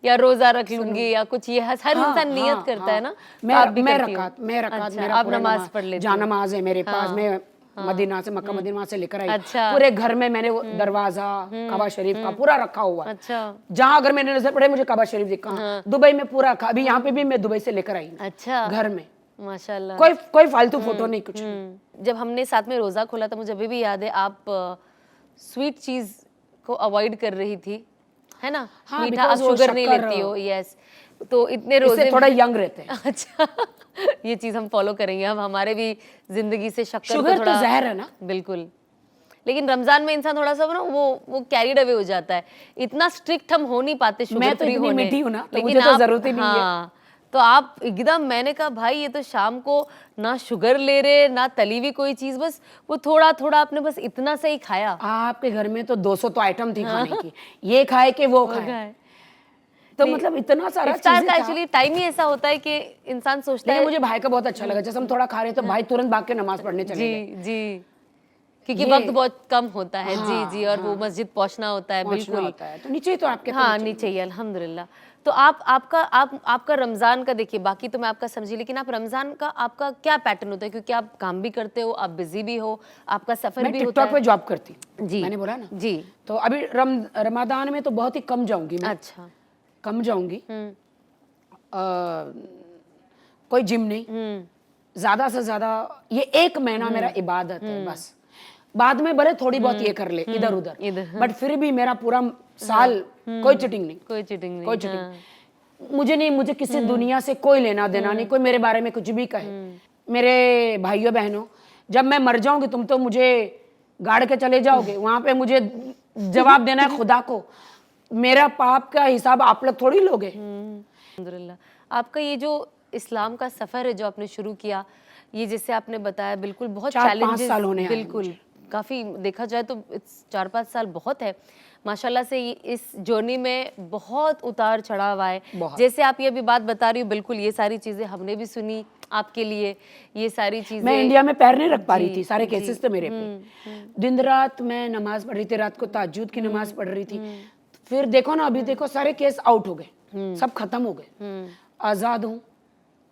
या रोजा रख लूंगी या कुछ, ये हर इंसान नियत करता है ना। तो आप भी मैं करती हो? रकात अच्छा, मेरा आप पूरा नमाज पढ़ लेती हो? नमाज है मेरे पास, मैं मदीना से, मक्का मदीना से लेकर आई। अच्छा। पूरे घर में मैंने वो दरवाजा काबा शरीफ का पूरा रखा हुआ है। अच्छा जहाँ अगर मैंने नजर पड़े मुझे काबा शरीफ दिखा। दुबई में पूरा रखा, अभी यहाँ पे भी मैं दुबई से लेकर आई अच्छा, घर में। माशाल्लाह। कोई फालतू फोटो नहीं, कुछ नहीं। जब हमने साथ में रोजा खोला था, मुझे अभी भी याद है आप स्वीट चीज को अवॉइड कर रही थी, है ना? हाँ, मीठा, आप because वो शुगर नहीं शक्कर, लेती हो। यस, तो इतने रोजे इससे थोड़ा यंग रहते हैं। अच्छा, ये चीज हम फॉलो करेंगे। हम हमारे भी जिंदगी से शक्कर को शुगर तो थोड़ा, जहर है ना। बिल्कुल। लेकिन रमजान में इंसान थोड़ा सा ना वो कैरिड अवे हो जाता है, इतना स्ट्रिक्ट हम हो नहीं पाते शुगर मैं तो फ्री इतनी होने। मीठी हूं ना, तो लेकिन मुझे तो आप- जरूरत ही नहीं है। हाँ, तो आप एकदम, मैंने कहा भाई ये तो शाम को ना शुगर ले रहे ना तली हुई कोई चीज, बस वो थोड़ा थोड़ा आपने बस इतना सा ही खाया। आपके घर में तो 200 तो आइटम थी खाने की, ये खाए कि वो खाए, खाए। तो मतलब इतना सारा इफ्तार चीजें का था। एक्चुअली टाइम ही ऐसा होता है कि इंसान सोचता लेकिन है। मुझे भाई का बहुत अच्छा लगा, जैसे हम थोड़ा खा रहे तो भाई तुरंत भाग के नमाज पढ़ने चले गए। जी जी, क्योंकि ये- वक्त बहुत कम होता है। हाँ, जी जी, और वो मस्जिद पहुंचना होता है। पहुंचना बिल्कुल होता है, तो नीचे ही तो आपके हाँ, नीचे ही अल्हम्दुलिल्लाह। तो आपका रमजान का देखिए, बाकी तो मैं आपका समझी, लेकिन आप रमजान का आपका क्या पैटर्न होता है? क्योंकि आप काम भी करते हो, आप बिजी भी हो, आपका सफर मैं भी होता टिकटॉक पे है। जॉब करती हूँ, जी मैंने बोला ना। जी, तो अभी रमजान में तो बहुत ही कम जाऊंगी मैं, अच्छा। कम जाऊंगी। कोई जिम नहीं, ज्यादा से ज्यादा ये एक महीना मेरा इबादत है बस। बाद में भले थोड़ी बहुत ये कर ले इधर उधर, बट फिर भी मेरा पूरा साल कोई चिटिंग नहीं, कोई चीटिंग नहीं। कोई चिटिंग मुझे नहीं, मुझे किसी दुनिया से कोई लेना देना नहीं, कोई मेरे बारे में कुछ भी कहे। मेरे भाइयों बहनों, जब मैं मर जाऊंगी तुम तो मुझे गाड़ के चले जाओगे, वहां पे मुझे जवाब देना है खुदा को। मेरा पाप का हिसाब आप लोग थोड़ी लोगे। अल्हम्दुलिल्लाह। आपका ये जो इस्लाम का सफर है जो आपने शुरू किया, ये जैसे आपने बताया बिल्कुल बहुत 4-5 चैलेंजेस, साल होने आए बिल्कुल काफी देखा जाए तो 4-5 साल बहुत है माशाल्लाह से। इस जर्नी में बहुत उतार चढ़ाव आए, बहुत। जैसे आप ये अभी बात बता रही हो, बिल्कुल ये सारी चीजें हमने भी सुनी आपके लिए, ये सारी चीजें। मैं इंडिया में पैर नहीं रख पा रही थी, सारे केसेस थे मेरे पे। दिन रात मैं नमाज पढ़ रही थी, रात को तहज्जुद की नमाज पढ़ रही थी। फिर देखो ना, अभी देखो सारे केस आउट हो गए, सब खत्म हो गए, आजाद हूँ।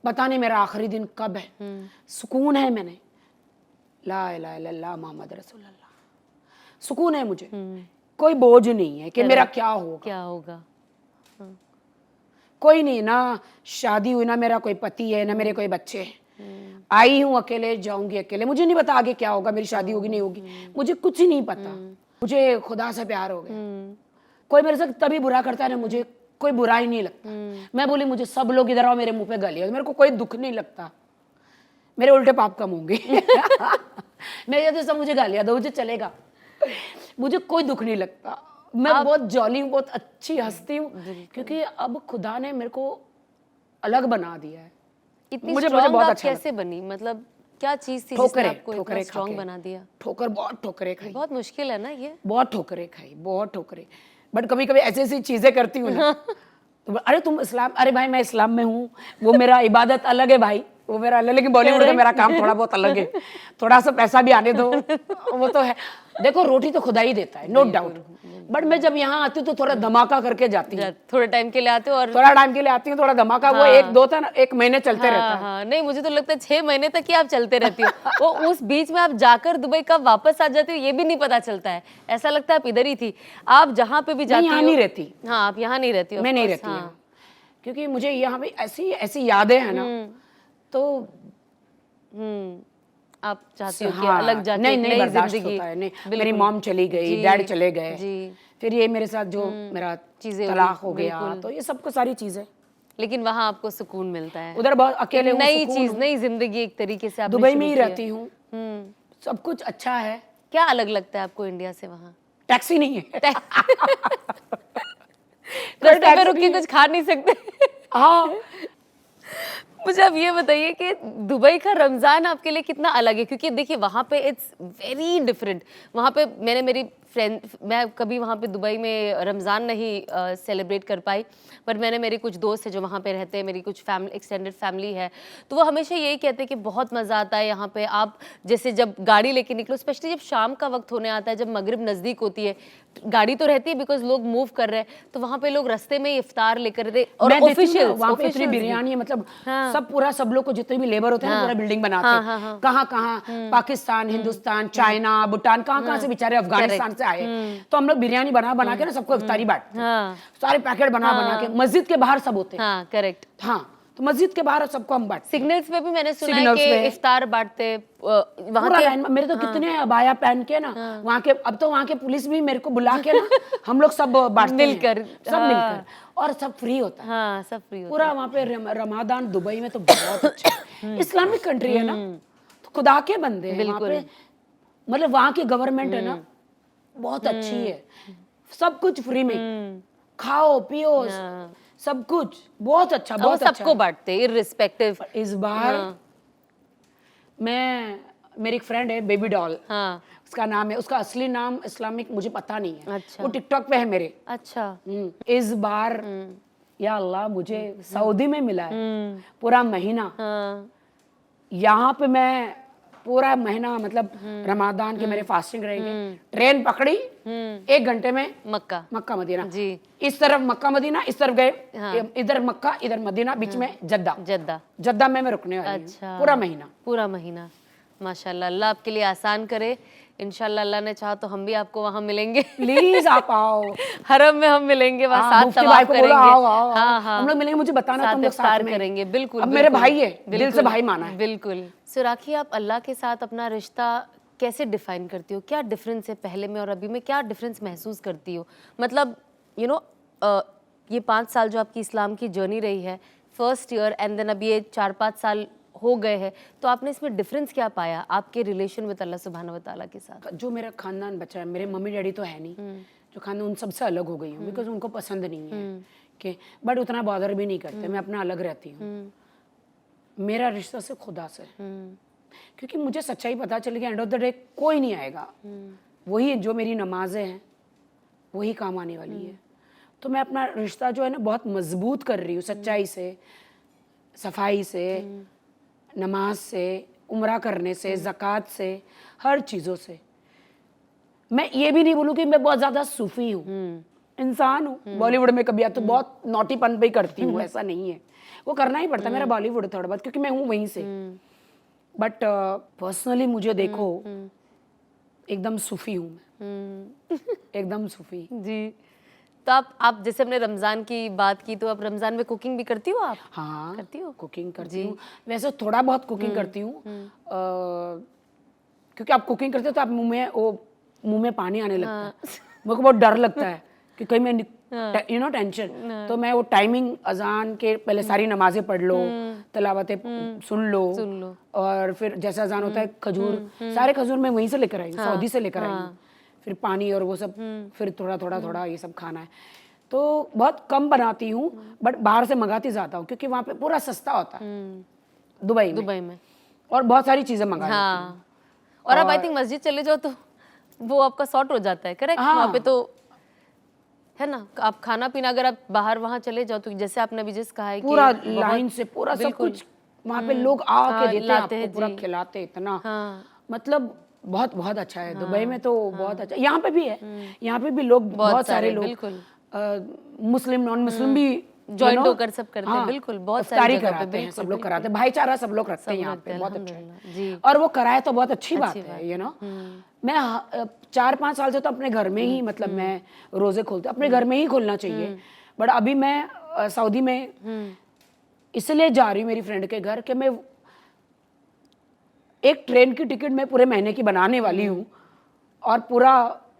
पता नहीं मेरा आखिरी दिन कब है, सुकून है। मैंने ला इलाहा इल्लल्लाह मोहम्मद रसूलुल्लाह, सुकून है मुझे, कोई बोझ नहीं है कि मेरा क्या होगा, क्या होगा। कोई नहीं, ना शादी हुई, ना मेरा कोई पति है, ना मेरे कोई बच्चे हैं। आई हूँ अकेले, जाऊंगी अकेले, मुझे नहीं पता आगे क्या होगा, मेरी शादी होगी नहीं होगी, मुझे कुछ नहीं पता। मुझे खुदा से प्यार हो गया। कोई मेरे साथ तभी बुरा करता है ना, मुझे कोई बुरा ही नहीं लगता। मैं बोली मुझे सब लोग इधर आओ मेरे मुंह पे गालियां, मेरे को कोई दुख नहीं लगता, मेरे उल्टे पाप कम होंगे। मैं ये तो सब मुझे गालियां दो, मुझे चलेगा, मुझे कोई दुख नहीं लगता। मैं बहुत जॉली हूँ, बहुत अच्छी हंसती हूँ, क्योंकि अब खुदा ने मेरे को अलग बना दिया है। इतनी मुझे स्ट्रांग बहुत आप अच्छा कैसे बनी? मतलब क्या चीज थी जिसने ठोकरें आपको इतना ठोकरें स्ट्रांग बना दिया? ठोकर, बहुत ठोकरें खाई, बहुत मुश्किल है ना ये। बहुत ठोकरें खाई, बहुत ठोकरें। बट कभी कभी ऐसी ऐसी चीजें करती हूँ ना, तो अरे तुम इस्लाम, अरे भाई मैं इस्लाम में हूँ, वो मेरा इबादत अलग है भाई, वो मेरा अलग, लेकिन बॉलीवुड में मेरा काम थोड़ा बहुत अलग है, थोड़ा सा पैसा भी आने दो, वो तो है। देखो रोटी तो खुदा ही देता है, नो डाउट, बट मैं जब यहाँ आती हूँ तो थोड़ा धमाका करके जाती हूँ। थोड़े टाइम के लिए आते हो और थोड़ा टाइम के लिए आती हूँ, थोड़ा धमाका, वो एक दो था ना, 1 महीने चलते रहता है। हाँ, नहीं मुझे तो लगता है 6 महीने तक ही आप चलते रहती हो। वो उस बीच में आप जाकर दुबई कब वापस आ जाती हो ये भी नहीं पता चलता है, ऐसा लगता है आप इधर ही थी। आप जहाँ पे भी जाती हो, यहाँ नहीं रहती। हाँ आप यहाँ नहीं रहती हो, मैं of नहीं course, रहती हाँ। यहाँ, क्योंकि मुझे यहाँ पे ऐसी ऐसी यादें हैं ना, तो आप चाहती हो कि हाँ, अलग जाके नहीं एक नहीं नई बर्दाश्त जिंदगी। होता है, नहीं। बिल्कुल। मेरी मॉम चली गई, जी, डैड चले गए, जी। फिर ये मेरे साथ जो मेरा चीजें हुई, तलाक हो गया, बिल्कुल। तो ये सबको सारी चीजें। लेकिन वहाँ आपको सुकून मिलता है, उधर बहुत अकेले हूँ, नई सुकून चीज, हूँ। नई जिंदगी एक तरीके से आपने दुबई शुरू में ही की है। रहती हूँ, सब कुछ अच्छा है। क्या अलग लगता है आपको इंडिया से वहाँ? टैक्सी नहीं है। रास्ते पे रुक के कुछ खा नहीं सकते। हाँ, मुझे अब ये बताइए कि दुबई का रमज़ान आपके लिए कितना अलग है? क्योंकि देखिए वहाँ पे इट्स वेरी डिफरेंट। वहाँ पे मैं कभी वहाँ पे दुबई में रमज़ान नहीं सेलिब्रेट कर पाई, पर मेरे कुछ दोस्त हैं जो वहाँ पे रहते हैं, मेरी कुछ एक्सटेंडेड फैमिली है, तो वो हमेशा यही कहते हैं कि बहुत मज़ा आता है यहाँ पे। आप जैसे जब गाड़ी लेके निकलो, स्पेशली जब शाम का वक्त होने आता है, जब मगरिब नज़दीक होती है, गाड़ी तो रहती है बिकॉज लोग मूव कर रहे हैं, तो वहाँ पे लोग रास्ते में इफ्तार लेकर रहते और मैं देखती हूँ ना, ऑफिशियल वहाँ पे इतनी बिरयानी है, मतलब सब लोग को जितने भी लेबर होते हैं ना, पूरा बिल्डिंग बनाते हैं। कहाँ कहाँ, पाकिस्तान, हिंदुस्तान, चाइना, भूटान, कहाँ से बेचारे अफगानिस्तान से आए, तो हम लोग बिरयानी बना के ना सबको इफ्तारी बांटते हैं, सारे पैकेट बना के। मस्जिद के बाहर सब होते हैं। हाँ करेक्ट। हाँ, तो मस्जिद के बाहर सबको हम बांटते हैं। सिग्नल्स पे भी मैंने सुना है सिग्नल्स कि पे। इफ्तार बांटते वहाँ पूरा के। लाइन में मेरे तो कितने अबाया पहन के ना, वहाँ के, अब तो वहाँ के पुलिस भी मेरे को बुला के ना, हम लोग सब बांटते हैं, मिलकर, सब मिलकर, और सब फ्री होता है। हाँ सब फ्री होता पूरा वहाँ पे रमादान दुबई में तो बहुत अच्छा है। इस्लामिक कंट्री है ना, तो खुदा के बंदे हैं वहाँ पे। मतलब वहाँ की गवर्नमेंट है ना बहुत अच्छी है, सब कुछ फ्री में, खाओ पियो सब कुछ बहुत अच्छा, वो बहुत अच्छा सबको बांटते इररिस्पेक्टिव। इस बार मैं, मेरी एक फ्रेंड है बेबी डॉल, हाँ उसका नाम है, उसका असली नाम इस्लामिक मुझे पता नहीं है, अच्छा। वो टिकटॉक पे है मेरे। अच्छा इस बार या अल्लाह मुझे सऊदी में मिला है पूरा महीना। हाँ यहाँ पे मैं पूरा महीना मतलब रमादान के मेरे फास्टिंग रहेंगे, ट्रेन पकड़ी 1 घंटे में मक्का मक्का मदीना, जी इस तरफ मक्का मदीना, इस तरफ गए, इधर मक्का इधर मदीना, बीच में जद्दा, जद्दा। जद्दा में मैं रुकने वाली हूँ अच्छा पूरा महीना। पूरा महीना माशाल्लाह, अल्लाह आपके लिए आसान करे। इंशाल्लाह अल्लाह ने चाहा तो हम भी आपको वहाँ मिलेंगे। प्लीज आप आओ, हरम में हम मिलेंगे, वहाँ साथ मुफ्ती तवाफ भाई को बोलो करेंगे। आओ आओ हाँ आओ, हाँ हम लोग मिलेंगे, मुझे बताना साथ तुम लोग इफ्तार साथ में करेंगे। बिल्कुल अब मेरे बिल्कुल, भाई है, दिल से बिल्कुल, भाई माना है। बिल्कुल। सुराखी, आप अल्लाह के साथ अपना रिश्ता कैसे डिफाइन करती हो? क्या डिफरेंस है पहले में और अभी में? क्या डिफरेंस महसूस करती हो? मतलब ये 5 साल जो आपकी इस्लाम की जर्नी रही है, फर्स्ट ईयर एंड देन अभी ये 4-5 साल हो गए हैं, तो आपने इसमें डिफरेंस क्या पाया आपके रिलेशन विद अल्लाह सुब्हानहू व तआला के साथ? जो मेरा खानदान बचा है, मेरे मम्मी डैडी तो है नहीं, जो खानदान उन सबसे अलग हो गई हूँ बिकॉज उनको पसंद नहीं है कि, बट उतना बॉदर भी नहीं करते, मैं अपना अलग रहती हूँ। मेरा रिश्ता सिर्फ खुदा से, क्योंकि मुझे सच्चाई पता चल गया, एंड ऑफ द डे कोई नहीं आएगा, वही जो मेरी नमाजें हैं वही काम आने वाली है। तो मैं अपना रिश्ता जो है ना बहुत मजबूत कर रही हूँ, सच्चाई से, सफाई से, नमाज से, उम्रा करने से, ज़कात से, हर चीज़ों से। मैं ये भी नहीं बोलूँ कि मैं बहुत ज़्यादा सूफी हूँ, इंसान हूँ, बॉलीवुड में कभी तो बहुत नॉटीपन पे ही करती हूँ, ऐसा नहीं है, वो करना ही पड़ता है, मेरा बॉलीवुड थोड़ा बहुत, क्योंकि मैं हूँ वहीं से। बट पर्सनली मुझे देखो एकदम सूफी हूँ मैं, एकदम सूफी जी। तो आप जैसे अपने रमज़ान की बात की, तो आप रमज़ान में कुकिंग भी करती हो आप? हाँ करती हो? कुकिंग करती हूँ, वैसे थोड़ा बहुत कुकिंग करती हूँ, क्योंकि आप कुकिंग करते हो तो आप मुंह में पानी आने लगता है, मेरे को बहुत डर लगता है कि कहीं मैं टेंशन, तो मैं वो टाइमिंग अजान के पहले सारी नमाजें पढ़ लो, तलावतें सुन लो, और फिर जैसा अजान होता है खजूर, सारे खजूर मैं वहीं से लेकर आई, सऊदी से लेकर आई हूँ, फिर पानी और वो सब, फिर थोड़ा ये सब खाना है। तो बहुत कम बनाती हूँ, बट बाहर से मंगाती ज़्यादा हूँ, क्योंकि वहाँ पे पूरा सस्ता होता है दुबई में, और बहुत सारी चीज़ें मंगा लेती हूँ। और आप आई थिंक मस्जिद चले जाओ तो वो आपका सॉर्ट हो जाता है, करेक्ट? वहाँ पे तो है ना, आप खाना पीना अगर आप बाहर वहाँ चले जाओ तो जैसे आपने अभी जिस कहा है पूरा लाइन से पूरा सब कुछ वहाँ पे लोग आके देते हैं आपको, पूरा खिलाते इतना, मतलब बहुत बहुत अच्छा है। दुबई में तो बहुत अच्छा, यहाँ पे भी है, यहाँ पे भी लोग बहुत सारे लोग, मुस्लिम नॉन मुस्लिम भी जॉइंट होकर सब करते हैं, बिल्कुल, बहुत सारी जगह कराते हैं, सब लोग कराते हैं, भाईचारा सब लोग रखते हैं यहाँ पे, बहुत अच्छा है जी। और वो कराए तो बहुत अच्छी बात है, मैं 4-5 साल से तो अपने घर में ही, मतलब मैं रोजे खोलती हूँ, अपने घर में ही खोलना चाहिए, बट अभी मैं सऊदी में इसलिए जा रही हूँ मेरी फ्रेंड के घर कि मैं एक ट्रेन की टिकट मैं पूरे महीने की बनाने वाली हूँ, और पूरा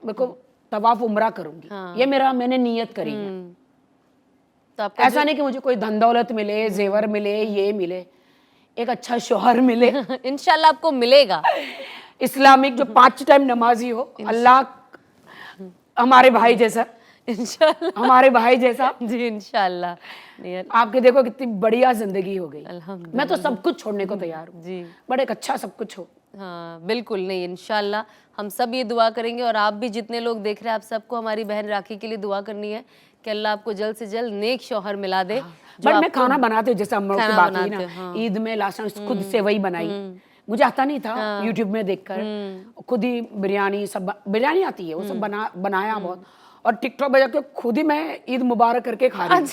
मेरे को तवाफ उम्रा करूंगी, ये मैंने नियत करी है। तो ऐसा नहीं कि मुझे कोई धन दौलत मिले, जेवर मिले, ये मिले, एक अच्छा शौहर मिले इंशाल्लाह आपको मिलेगा, इस्लामिक जो 5 टाइम नमाजी हो, अल्लाह हमारे भाई जैसा, इंशाल्लाह हमारे भाई जैसा जी, इंशाल्लाह। आपके देखो कितनी बढ़िया जिंदगी हो गई, अल्हम्दुलिल्लाह। मैं तो सब कुछ छोड़ने को तैयार हूँ जी, बट एक अच्छा सब कुछ हो। हाँ बिल्कुल, नहीं इंशाल्लाह हम सब ये दुआ करेंगे, और आप भी जितने लोग देख रहे हैं, आप सबको हमारी बहन राखी के लिए दुआ करनी है कि अल्लाह आपको जल्द से जल्द नेक शौहर मिला दे। बट मैं खाना बनाती हूँ, जैसे हम लोग की बात हुई ना, ईद में लास्ट टाइम खुद से वही बनाई, मुझे आता नहीं था, यूट्यूब में देखकर खुद ही बिरयानी आती है, वो सब बनाया बहुत, और टिकटॉक बजा के खुद ही मैं ईद मुबारक करके खा रही हूँ।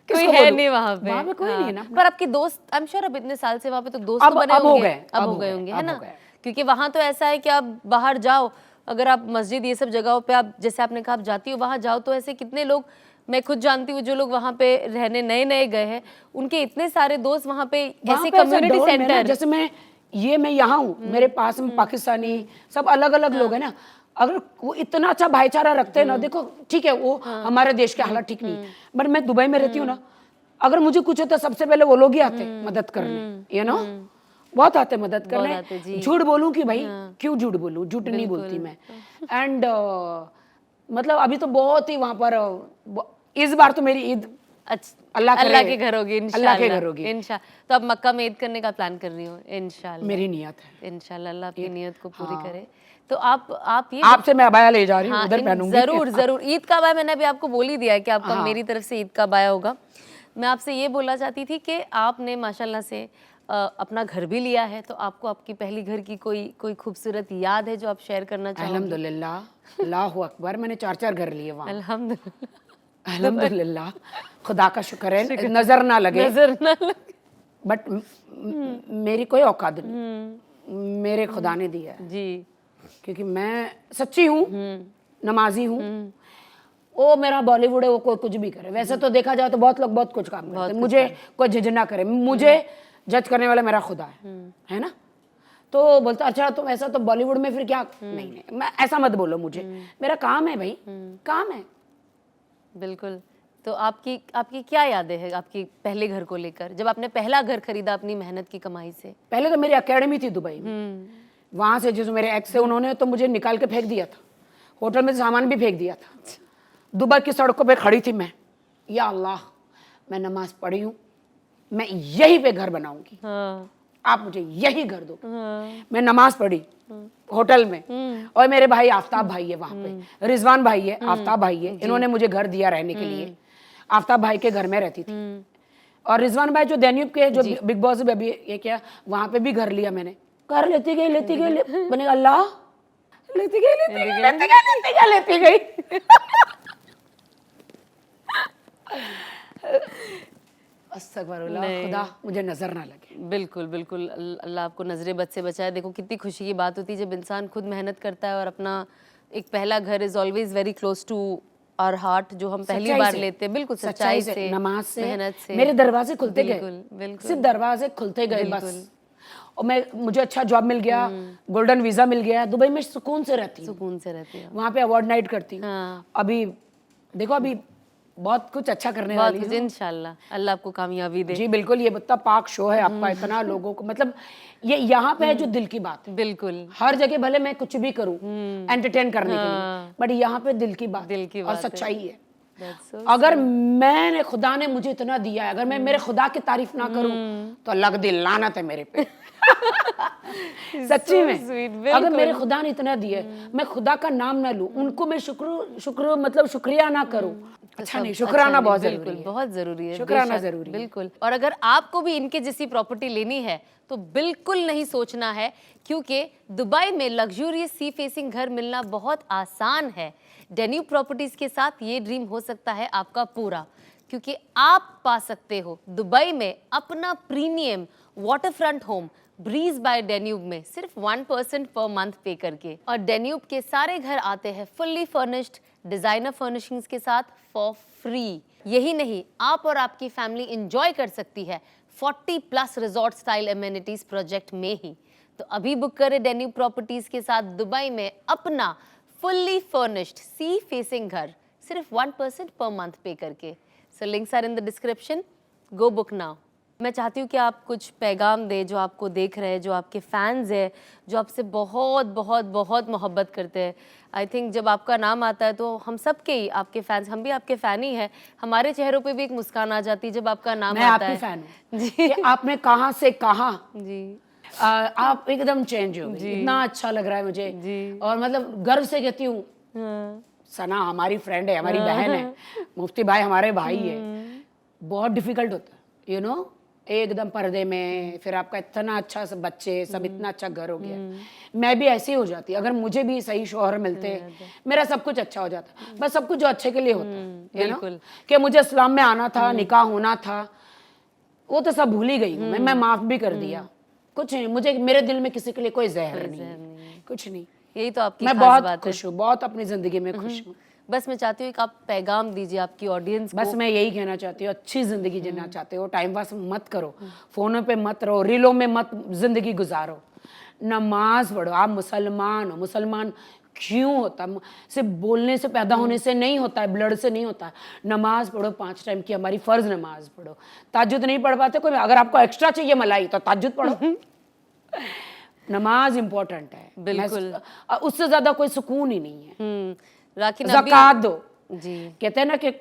कोई है नहीं वहाँ पे, वहाँ पे कोई नहीं है ना। पर आपके दोस्त, आई एम श्योर अब इतने साल से वहाँ पे तो दोस्त तो बने होंगे, अब हो गए होंगे, है ना? क्योंकि वहाँ तो ऐसा है कि आप बाहर जाओ, अगर आप मस्जिद ये सब जगहों पे आप, जैसे आपने कहा आप जाती हो, वहाँ जाओ तो ऐसे कितने लोग, मैं खुद जानती हूँ जो लोग वहाँ पे रहने नए गए हैं, उनके इतने सारे दोस्त वहाँ पे, ऐसे कम्युनिटी सेंटर, जैसे मैं यहाँ हूँ, मेरे पास में पाकिस्तानी सब अलग अलग लोग हैं ना, अगर वो इतना अच्छा भाईचारा रखते हैं ना, देखो ठीक है वो हमारे देश के हालात ठीक नहीं, बट मैं दुबई में रहती हूँ ना, अगर मुझे कुछ होता सबसे पहले वो लोग ही आते मदद करने, बहुत आते मदद आते, करने। जी। झूठ बोलूं कि भाई क्यों झूठ बोलूं, झूठ नहीं बोलती मैं। एंड मतलब अभी तो बहुत ही वहां पर इस बार तो मेरी ईद अच्छा, अल्लाह करे, अल्लाह के घर होगी इंशाल्लाह। अल्लाह के घर होगी। इंशाल्लाह। तो अब मक्का में ईद करने का प्लान कर रही हो इंशाल्लाह। मेरी नियत है। इंशाल्लाह अल्लाह आपकी नीयत को पूरी हाँ। करे। तो आप ये आपसे मैं अबाया ले जा रही हूँ, हाँ, उधर पहनूंगी। जरूर जरूर ईद का अबाया मैंने अभी आपको बोल ही दिया है कि आपका हाँ। मेरी तरफ से ईद का अबाया होगा। मैं आपसे ये बोलना चाहती थी कि आपने माशाल्लाह से अपना घर भी लिया है, तो आपको आपकी पहली घर की कोई खूबसूरत याद है जो आप शेयर करना चाहोगे? अल्हम्दुलिल्लाह, अल्लाहु अकबर, मैंने 4 घर लिए वहाँ। अल्हम्दुलिल्लाह। अल्हम्दुलिल्लाह, खुदा का शुक्र है, नजर ना लगे। नजर ना लगे। बट मेरी कोई औकात नहीं, मेरे खुदा ने दिया है, जी। क्योंकि मैं सच्ची हूँ, नमाजी हूँ। वो मेरा बॉलीवुड है, वो कोई कुछ भी करे। वैसे तो देखा जाए तो बहुत लोग बहुत कुछ काम करते हैं, मुझे कोई जज ना करे, मुझे जज करने वाला मेरा खुदा है ना। तो बोलता अच्छा तुम ऐसा, तो बॉलीवुड में फिर क्या? नहीं नहीं, मैं ऐसा मत बोलो मुझे, मेरा काम है भाई, काम है। बिल्कुल। तो आपकी क्या यादें हैं आपकी पहले घर को लेकर, जब आपने पहला घर खरीदा अपनी मेहनत की कमाई से? पहले तो मेरी एकेडमी थी दुबई में, वहां से जो मेरे एक्स थे उन्होंने तो मुझे निकाल के फेंक दिया था, होटल में सामान भी फेंक दिया था। दुबई की सड़कों पे खड़ी थी मैं, या अल्लाह मैं नमाज पढ़ी हूँ, मैं यहीं पे घर बनाऊंगी। हाँ। आप मुझे यही घर दो। मैं नमाज पढ़ी होटल में, और मेरे भाई आफ्ताब भाई है वहां पे, रिजवान भाई है, आफ्ताब भाई है, इन्होंने मुझे घर दिया रहने के लिए। आफ्ताब भाई के घर में रहती थी, और रिजवान भाई जो दैन्यूब के जो बिग बॉस में अभी ये क्या, वहां पे भी घर लिया मैंने। घर लेती गई मैंने अल्लाह लेती गई। अस्तगफुरुल्लाह, खुदा मुझे नजर ना लगे। बिल्कुल बिल्कुल, अल्लाह आपको नजरे बद से बचाए। देखो कितनी खुशी की बात होती है जब इंसान खुद मेहनत करता है, और अपना एक पहला घर is always very close to our heart, जो हम पहली बार लेते हैं। बिल्कुल सच्चाई से, नमाज से, मेहनत से मेरे दरवाजे खुलते गए। बिल्कुल सिर्फ दरवाजे खुलते गए बस। और मुझे अच्छा जॉब मिल गया, गोल्डन वीजा मिल गया, दुबई में सुकून से रहती हूँ, सुकून से रहती है। वहाँ पे अवार्ड नाइट करती हूँ। हाँ। अभी देखो, अभी बहुत कुछ अच्छा करने बहुत वाली कुछ हूँ इंशाल्लाह, अल्लाह आपको कामयाबी दे। जी बिल्कुल। ये बत्ता पाक शो है आपका, इतना लोगों को मतलब ये यहाँ पे है जो दिल की बात है। बिल्कुल। हर जगह भले मैं कुछ भी करूँ एंटरटेन करने के लिए, बट यहाँ पे दिल की बात दिल की और बात है। सच्चाई है। That's so अगर मैंने, खुदा ने मुझे इतना दिया है, अगर मैं मेरे खुदा की तारीफ ना करूं तो अल्लाह की दिल लानत है मेरे पे। सच्ची में, sweet, अगर मेरे खुदा ने इतना दिया है, मैं खुदा का नाम ना लूं, उनको मैं शुक्र मतलब शुक्रिया ना करूं, अच्छा नहीं। शुक्राना बहुत जरूरी है, बहुत जरूरी है, शुक्राना बेशक, जरूरी है। बिल्कुल। और अगर आपको भी इनके जैसी प्रॉपर्टी लेनी है तो बिल्कुल नहीं सोचना है, क्योंकि दुबई में लग्जूरियस सी फेसिंग घर मिलना बहुत आसान है। डेन्यूब प्रॉपर्टीज के साथ ये ड्रीम हो सकता है आपका पूरा, क्योंकि आप पा सकते हो दुबई में अपना premium waterfront home Breez by Danube में सिर्फ 1% पर मंथ पे करके। और डेन्यूब के सारे घर आते हैं फुल्ली फर्निश्ड डिजाइनर फर्निशिंग्स के साथ फॉर फ्री। यही नहीं, आप और आपकी फैमिली एंजॉय कर सकती है 40+ रिजॉर्ट स्टाइल एमेनिटीज प्रोजेक्ट में ही। तो अभी बुक करें डेन्यूब प्रॉपर्टीज के साथ दुबई में अपना फुल्ली फर्निश्ड सी फेसिंग घर सिर्फ 1% पर मंथ पे करके। So links are in the description, go book now. मैं चाहती हूँ कि आप कुछ पैगाम दें जो आपको देख रहे हैं, जो आपके फैंस हैं, जो आपसे बहुत बहुत बहुत मोहब्बत करते हैं। आई थिंक जब आपका नाम आता है तो हम सब के ही आपके फैंस, हम भी आपके फ़ैन ही हैं, हमारे चेहरों पे भी एक मुस्कान आ जाती है जब आपका नाम आता है। मैं आपकी फैन हूँ जी। आपने कहाँ से कहा जी, आप एकदम चेंज हो गई, इतना अच्छा लग रहा है मुझे जी। और मतलब गर्व से कहती हूँ, सना हमारी फ्रेंड है, हमारी बहन है, मुफ्ती भाई हमारे भाई है। बहुत डिफिकल्ट होता है यू नो, एकदम पर्दे में, फिर आपका इतना अच्छा सब बच्चे, सब इतना अच्छा घर हो गया। मैं भी ऐसी हो जाती, अगर मुझे भी सही शौहर मिलते, मेरा सब कुछ अच्छा हो जाता। बस सब कुछ जो अच्छे के लिए होता है, यू नो, कि मुझे इस्लाम में आना था, निकाह होना था, वो तो सब भूल ही गई हूँ मैं माफ भी कर दिया। कुछ नहीं, मुझे मेरे दिल में किसी के लिए कोई जहर नहीं है, कुछ नहीं। यही तो आपकी मैं बहुत खुश हूँ, बहुत अपनी जिंदगी में खुश हूँ। बस मैं चाहती हूँ कि आप पैगाम दीजिए आपकी ऑडियंस को। बस मैं यही कहना चाहती हूँ, अच्छी जिंदगी जीना चाहते हो, टाइम पास मत करो, फोनों पे मत रहो, रीलों में मत जिंदगी गुजारो, नमाज पढ़ो। आप मुसलमान हो, मुसलमान क्यों होता, सिर्फ बोलने से पैदा होने से नहीं होता है, ब्लड से नहीं होता है। नमाज पढ़ो 5 टाइम की, हमारी फर्ज नमाज पढ़ो। ताज्जुद नहीं पढ़ पाते कोई, अगर आपको एक्स्ट्रा चाहिए मलाई तो ताज्जुद पढ़ो। नमाज इम्पोर्टेंट है। बिल्कुल। उससे ज्यादा कोई सुकून ही नहीं है। राखी ज़कात दो, जी कहते हैं ना कि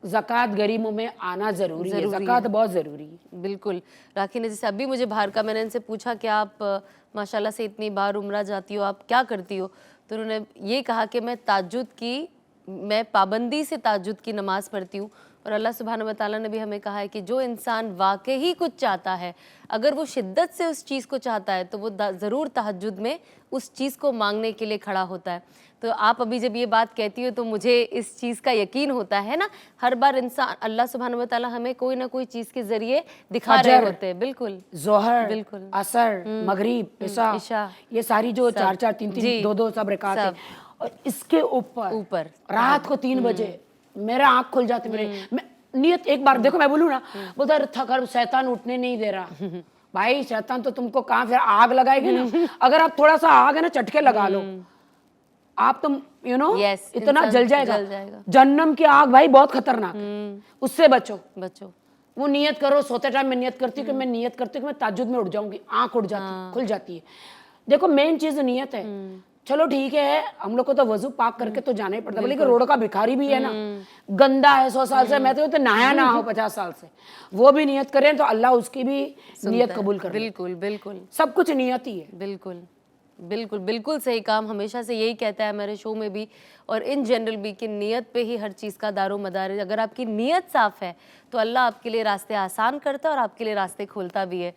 ज़कात गरीबों में आना जरूरी है, ज़कात बहुत जरूरी है। बिल्कुल। राखी ने जैसे अभी मुझे बाहर का, मैंने इनसे पूछा कि आप माशाल्लाह से इतनी बार उम्रा जाती हो, आप क्या करती हो, तो उन्होंने ये कहा कि मैं पाबंदी से ताज्जुद की नमाज पढ़ती हूँ। और अल्लाह सुब्हानहू व तआला ने भी हमें कहा है कि जो इंसान वाकई ही कुछ चाहता है, अगर वो शिद्दत से उस चीज़ को चाहता है तो वो ज़रूर तहज्जुद में उस चीज़ को मांगने के लिए खड़ा होता है। तो आप अभी जब ये बात कहती हो तो मुझे इस चीज़ का यकीन होता है ना, हर बार इंसान अल्लाह सुब्हानहू व तआला हमें कोई ना कोई चीज़ के ज़रिए दिखा रहे होते हैं। बिल्कुल, जोहर, बिल्कुल। असर, मगरिब, इशा, ये सारी जो 4-4, 3-3, 2-2 सब रकात है। और इसके ऊपर रात को 3 बजे मेरा आंख खुल जाती, मैं नियत एक बार देखो, मैं बोलूँ ना, बोलता थकर शैतान उठने नहीं दे रहा। भाई शैतान तो तुमको कहाँ फिर आग लगाएगी ना, अगर आप थोड़ा सा आग है ना चटके लगा लो, आप तुम इतना जल जाएगा। जन्नम की आग भाई बहुत खतरनाक, उससे बचो। वो नियत करो, सोते टाइम मैं नियत करती हूँ कि मैं नियत करती हूँ कि मैं ताज्जुद में उठ जाऊंगी, आंख उठ जाती, खुल जाती है। देखो मेन चीज नियत है। चलो ठीक है, हम लोग को तो वजू पाक करके तो जाना ही पड़ता है, लेकिन रोड का भिखारी भी है ना, गंदा है 100 साल से, मैं तो नहाया ना हो 50 साल से, वो भी नियत करें तो अल्लाह उसकी भी नियत कबूल करे। बिल्कुल बिल्कुल, सब कुछ नियत ही है। बिल्कुल बिल्कुल बिल्कुल सही काम, हमेशा से यही कहता है मेरे शो में भी और इन जनरल भी कि नियत पे ही हर चीज़ का दारो मदार है। अगर आपकी नियत साफ़ है तो अल्लाह आपके लिए रास्ते आसान करता है और आपके लिए रास्ते खोलता भी है।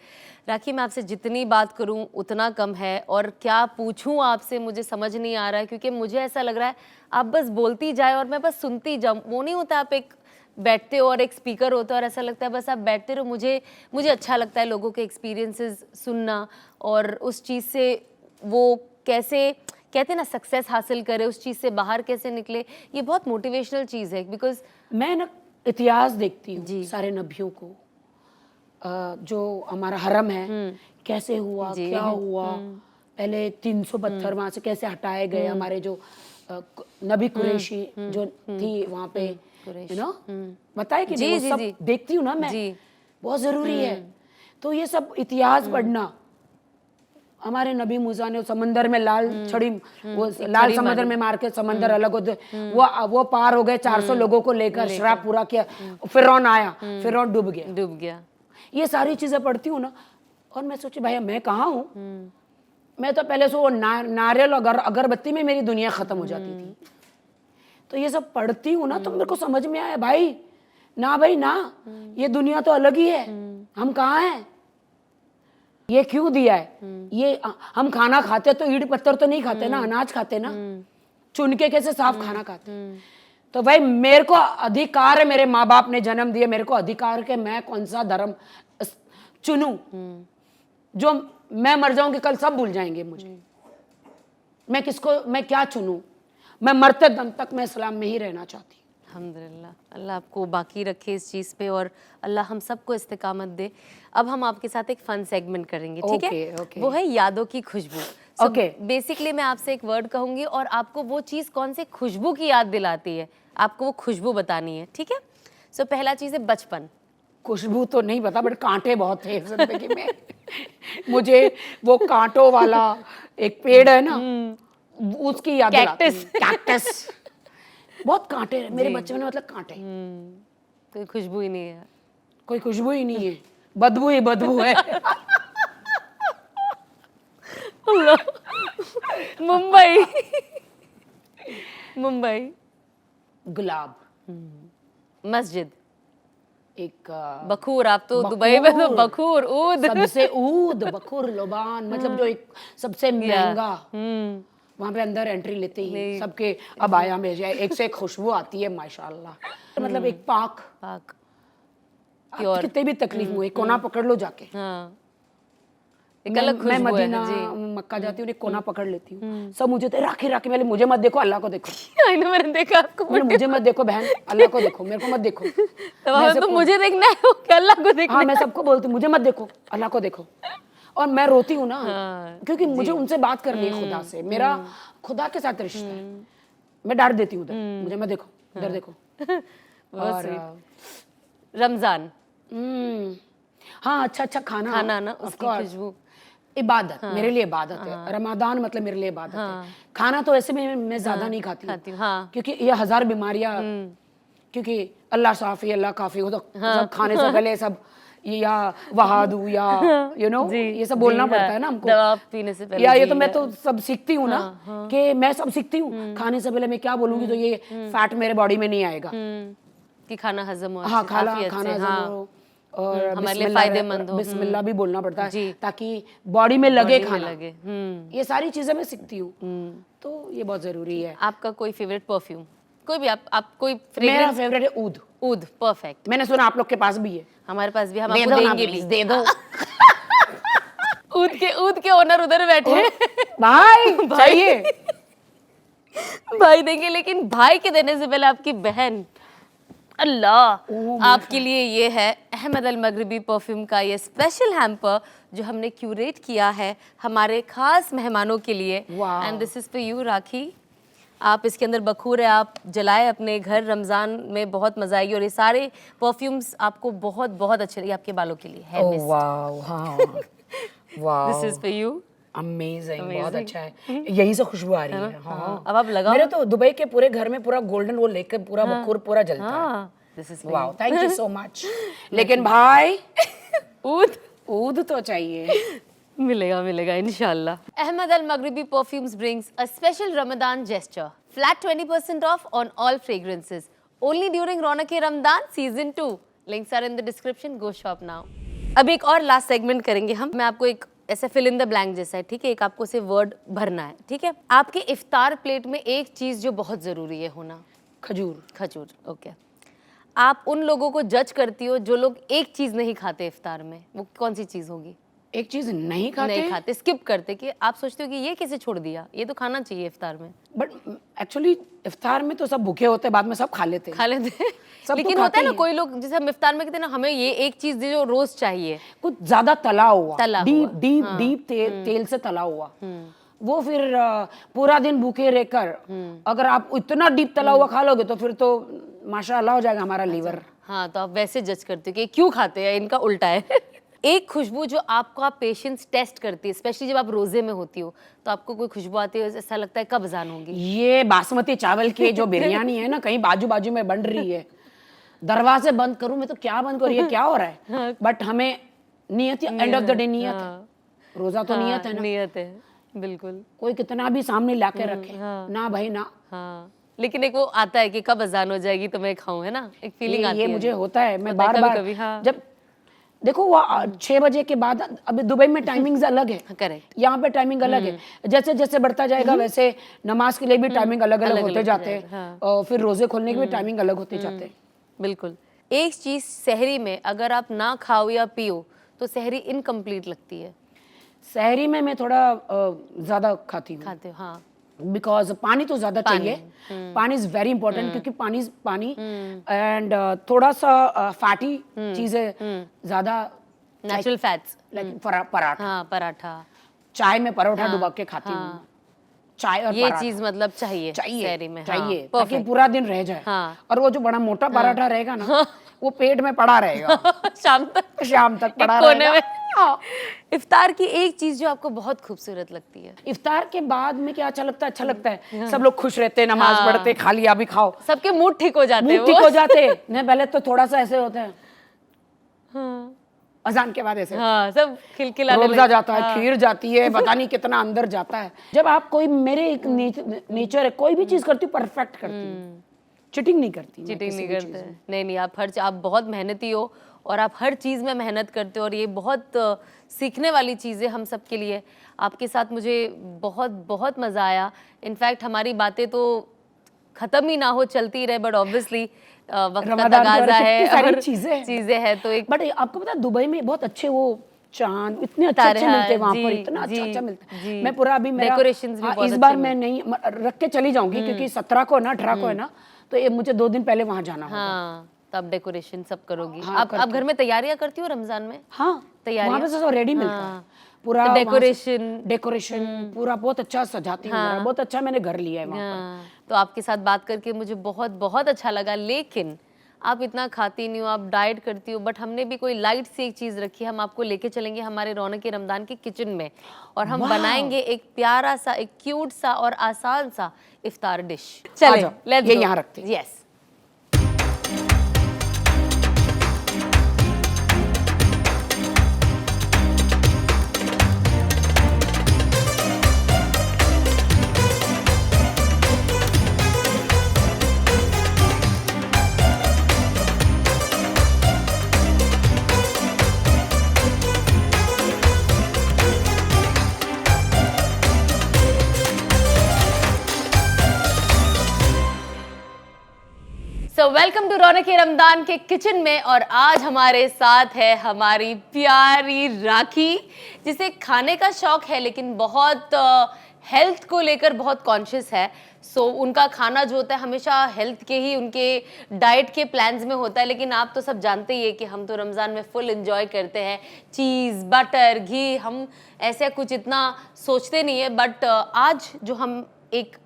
राखी, मैं आपसे जितनी बात करूं उतना कम है, और क्या पूछूं आपसे मुझे समझ नहीं आ रहा है, क्योंकि मुझे ऐसा लग रहा है आप बस बोलती जाए और मैं बस सुनती जाऊँ। वो नहीं होता आप एक बैठते हो और एक स्पीकर होता है और ऐसा लगता है बस आप बैठते रहो। मुझे अच्छा लगता है लोगों के एक्सपीरियंसेस सुनना और उस चीज़ से वो कैसे कहते हैं ना सक्सेस हासिल करे, उस चीज़ से बाहर कैसे निकले, ये बहुत मोटिवेशनल चीज़ है। बिकॉज मैं ना इतिहास देखती हूँ सारे नबियों को, जो हमारा हरम है कैसे हुआ, क्या हुआ, पहले 300 पत्थर वहाँ से कैसे हटाए गए, हमारे जो नबी कुरैशी जो थी वहाँ पे, बताए कि वो सब देखती हूँ ना मैं, बहुत ज़रूरी है। तो ये सब इतिहास पढ़ना, हमारे नबी मूसा ने समंदर में लाल छड़ी, वो लाल समंदर में मार के समंदर अलग होते, वो पार हो गए 400 लोगों को लेकर, श्राप पूरा किया, फिरौन आया, फिरौन डूब गया। ये सारी चीजें पढ़ती हूँ ना, और मैं सोची भाई मैं कहाँ हूँ, मैं तो पहले से वो नारियल और अगरबत्ती में मेरी दुनिया खत्म हो जाती थी। तो ये सब पढ़ती हूँ ना तो मेरे को समझ में आया भाई ना, ये दुनिया तो अलग ही है, हम कहाँ हैं, ये क्यों दिया है, ये हम खाना खाते तो ईंट पत्थर तो नहीं खाते ना, अनाज खाते ना, चुन के कैसे साफ खाना खाते। तो भाई मेरे को अधिकार है, मेरे माँ बाप ने जन्म दिया, मेरे को अधिकार है कि मैं कौन सा धर्म चुनूं, जो मैं मर जाऊंगी कल सब भूल जाएंगे मुझे, मैं क्या चुनूं, मैं मरते दम तक मैं इस्लाम में ही रहना चाहती हूँ। अल्हम्दुलिल्लाह, अल्लाह आपको बाकी रखे इस चीज़ पे और अल्लाह हम सबको इस्तिकामत दे। अब हम आपके साथ एक फन सेगमेंट करेंगे, ठीक है? वो है यादों की खुशबू। बेसिकली मैं आपसे एक वर्ड कहूँगी और आपको वो चीज़ कौन से खुशबू की याद दिलाती है, आपको वो खुशबू बतानी है, ठीक है? सो पहला चीज़ है बचपन। खुशबू तो नहीं पता, बट कांटे बहुत थे जिंदगी में। मुझे वो कांटों वाला एक पेड़ है ना, उसकी याद दिलाती है। कैक्टस बहुत कांटे हैं मेरे बच्चे में, मतलब कांटे, कोई खुशबू ही नहीं है, कोई खुशबू ही नहीं है, बदबू ही बदबू है। मुंबई गुलाब, मस्जिद, एक बखूर। आप तो दुबई में तो बखूर, ऊद, सबसे ऊद, बखूर, लोबान, मतलब जो एक सबसे महंगा, वहाँ पे अंदर एंट्री लेते ही सबके अब आया में जाए, एक से एक खुशबू आती है माशाल्लाह। मतलब एक पाक कितने भी तकलीफ हुए कोना पकड़ लो जाके। एक अलग खुशबू मैं है। मदीना मक्का जाती हूँ, एक कोना पकड़ लेती हूँ, सब मुझे राखी पहले मुझे मत देखो, अल्लाह को देखो। मैंने देखा आपको, मुझे मत देखो बहन, अल्लाह को देखो, मेरे को मत देखो। तो मुझे देखना है क्या अल्लाह को देखना? हाँ, मैं सबको बोलती हूँ मुझे मत देखो, अल्लाह को देखो। और मैं रोती हूँ ना, क्योंकि मुझे उनसे बात करनी है खुदा से, मेरा खुदा के साथ रिश्ता है। मैं डांट देती हूँ, मुझे मत देखो, इधर देखो। और रमजान, हाँ, अच्छा खाना ना, उसकी खुशबू, इबादत, मेरे लिए इबादत है। रमजान मतलब मेरे लिए इबादत है। खाना तो ऐसे में मैं ज्यादा नहीं खाती हूँ, हाँ। क्योंकि ये 1000 बीमारियां, क्योंकि अल्लाह साफी अल्लाह काफी, वो तो सब खाने से पहले सब या वहादू या ये सब बोलना पड़ता है ना हमको, दवा पीने से पहले या ये जी, तो मैं तो सब सीखती हूँ ना, कि मैं सब सीखती हूँ। खाने से पहले मैं क्या बोलूंगी तो ये फैट मेरे बॉडी में नहीं आएगा। कि खाना हजम हो हाँ, खाना काफियत खाना से, हजम हाँ। हो, और हमारे लिए बिस्मिल्लाह फायदेमंद हो। बिस्मिल्लाह भी बोलना पड़ता जी। है ताकि बॉडी में लगे बॉडी में खाना। लगे। ये सारी चीजें मैं सीखती हूँ, तो ये बहुत जरूरी है। आपका कोई फेवरेट परफ्यूम, कोई भी, आप कोई मेरा फ्रेग्रेंस? फेवरेट है ऊद। ऊद, परफेक्ट। मैंने सुना आप लोग के पास भी है। हमारे पास भी, हम दे आपको दो ना देंगे प्लीज, भी। दे दो। ऊद के ओनर उधर बैठे हैं। भाई चाहिए। भाई देंगे, लेकिन भाई के देने से पहले आपकी बहन, अल्लाह, आपके लिए ये है अहमद अल मगरिबी परफ्यूम का ये स्पेशल हैम्पर जो हमने क्यूरेट किया है हमारे खास मेहमानों के लिए। वाह। And this is for you Rakhi. आप इसके अंदर बखूर है, आप जलाए अपने घर, रमजान में बहुत मजा आएगी। और ये सारे परफ्यूम्स आपको बहुत बहुत अच्छे लगे। आपके बालों के लिए है। ओह वाओ, हाँ wow, this is for you. Amazing, बहुत अच्छा है। यही से खुशबू आ रही है। हाँ। अब आप लगाओ। मेरे तो दुबई के पूरे घर में पूरा गोल्डन वो लेकर पूरा बखूर पूरा जलता है। हाँ, this is wow, thank you so much. लेकिन भाई ऊद ऊद तो चाहिए। मिलेगा इंशाल्लाह। Ahmad Al Maghribi Perfumes brings a special Ramadan gesture. Flat 20% off on all fragrances. Only during Ronak Ramadan Season 2. Links are in the description. Go shop now. अब एक और last segment करेंगे हम। मैं आपको एक ऐसे फिल इन द ब्लैंक जैसा है, ठीक है? एक आपको सिर्फ वर्ड भरना है, ठीक है? आपके इफ्तार प्लेट में एक चीज जो बहुत जरूरी है होना, खजूर। खजूर। ओके। आप उन लोगों को जज करती हो जो लोग एक चीज नहीं खाते इफ्तार में, वो कौन सी चीज होगी? एक चीज नहीं खाते, नहीं खाते, स्किप करते, कि आप सोचते हो कि ये कैसे छोड़ दिया, ये तो खाना चाहिए इफ्तार में। बट एक्चुअली इफ्तार में तो सब भूखे होते हैं, बाद में सब खा लेते हैं। खा लेते हैं। सब तो लेकिन खाते होता है ना ही हैं। कोई लोग, जैसे हम इफ्तार में कहते हैं ना, हमें ये एक चीज दे जो रोज चाहिए। कुछ ज्यादा तला हुआ, तला डीप हुआ। डीप डीप तेल से तला हुआ, वो फिर पूरा दिन भूखे रहकर अगर आप इतना डीप तला हुआ खा लोगे तो फिर तो माशाअल्लाह हो जाएगा हमारा लीवर। हाँ, तो आप वैसे जज करते हो कि क्यों खाते हैं, इनका उल्टा है। एक खुशबू जो आपका पेशेंस टेस्ट करती है, स्पेशली जब आप रोजे में होती हो, तो आपको कोई खुशबू आती है, ऐसा लगता है कब अजान होगी। ये बासमती चावल की जो बिरयानी है ना, कहीं बाजू बाजू में बन रही है, दरवाजे बंद करूं मैं तो क्या बंद करूं, ये क्या हो रहा है? बट हमें नियत, एंड ऑफ द डे नियत है। रोजा तो नियत है ना, नियत है, बिल्कुल। कोई कितना भी सामने लाके रखे ना भाई ना। हाँ, लेकिन एक वो आता है कि कब अजान हो जाएगी तो मैं खाऊं, है ना, एक फीलिंग आती ये है। मुझे होता है, मैं होता है बार बार कभी-कभी, हाँ। जब देखो वो 6 बजे के बाद, अभी दुबई में टाइमिंग्स अलग है, करेक्ट। यहाँ पे टाइमिंग अलग है। जैसे जैसे बढ़ता जाएगा वैसे नमाज के लिए भी टाइमिंग अलग अलग होते जाते हैं, और फिर रोजे खोलने के भी टाइमिंग अलग होते जाते हैं। बिल्कुल। एक चीज सहरी में अगर आप ना खाओ या पियो तो सहरी इनकम्प्लीट लगती है। सहरी में मैं थोड़ा ज्यादा खाती हूँ, खाते हो? हाँ, बिकॉज पानी तो ज्यादा चाहिए। पानी इज वेरी इंपॉर्टेंट, क्योंकि पानी एंड थोड़ा सा फैटी चीजें ज्यादा, नेचुरल फैट्स। लाइक पराठा, हाँ, पराठा, चाय में परोठा डुबा के खाती हूँ। चाय और ये पराठा चीज मतलब चाहिए चाहिए सहरी में। चाहिए, हाँ, ताकि perfect। पूरा दिन रह जाए। हाँ। और वो जो बड़ा मोटा पराठा रहेगा ना, वो पेट में पड़ा रहेगा शाम तक, शाम तक पड़ा एक कोने रहेगा। में। इफ्तार की एक चीज जो आपको बहुत खूबसूरत लगती है। इफ्तार के बाद में क्या अच्छा लगता है? अच्छा लगता है सब लोग खुश रहते हैं, नमाज पढ़ते, खा लिया भी खाओ, सबके मूड ठीक हो जाते हैं। मुंह ठीक हो जाते हैं। नहीं, पहले तो थोड़ा सा ऐसे होता है, अजान के बाद ऐसे हाँ, सब खिलखिलाने रोज़ा जाता है, खीर जाती है, पता नहीं कितना अंदर जाता है। जब आप कोई, मेरे एक नेचर है, कोई भी चीज करती हूँ परफेक्ट करती हूँ, चिटिंग नहीं करती। चीटिंग नहीं करते। नहीं, आप बहुत मेहनती हो और आप हर चीज़ में मेहनत करते हो, और ये बहुत सीखने वाली चीज़ है हम सब के लिए। आपके साथ मुझे बहुत बहुत मज़ा आया। इनफैक्ट हमारी बातें तो ख़त्म ही ना हो, चलती ही रहे, बट ऑब्वियसली वक्त का तगाजा है और चीज़ें हैं, तो एक। बट आपको पता है दुबई में बहुत अच्छे वो चांद इतने अच्छे तारे, अच्छे मिलते हैं वहाँ जी, पर, इतना जी, अच्छा मिलता है। जी। मैं पूरा अभी मेरा Decorations भी बहुत इस अच्छे बार मैं नहीं रख के चली जाऊंगी, क्योंकि 17 को ना 18 को है ना, तो ये मुझे 2 दिन पहले वहाँ जाना होगा। हाँ, तो आप डेकोरेशन सब करोगी। हाँ, आप घर में तैयारियां करती हो रमजान में? हाँ, तैयारियां? वहाँ पे सब रेडी मिलता है पूरा, तो डेकोरेशन पूरा बहुत अच्छा सजाती हूँ, मेरा बहुत अच्छा मैंने घर लिया है वहाँ पर। तो आपके साथ बात करके मुझे बहुत बहुत अच्छा लगा, लेकिन आप इतना खाती नहीं हो, आप डाइट करती हो, बट हमने भी कोई लाइट सी एक चीज़ रखी है, हम आपको लेके चलेंगे हमारे रौनक रमदान के किचन में और हम बनाएंगे एक प्यारा सा, एक क्यूट सा और आसान सा इफ्तार डिश। चले जाओ, लेट्स ये गो। यहाँ रखते हैं। यस। सो वेलकम टू रौनक रमदान के किचन में और आज हमारे साथ है हमारी प्यारी राखी, जिसे खाने का शौक है लेकिन बहुत हेल्थ को लेकर बहुत कॉन्शियस है। सो उनका खाना जो होता है हमेशा हेल्थ के ही, उनके डाइट के प्लान्स में होता है। लेकिन आप तो सब जानते ही है कि हम तो रमज़ान में फुल एंजॉय करते हैं, चीज़, बटर, घी, हम ऐसे कुछ इतना सोचते नहीं है। बट आज जो हम एक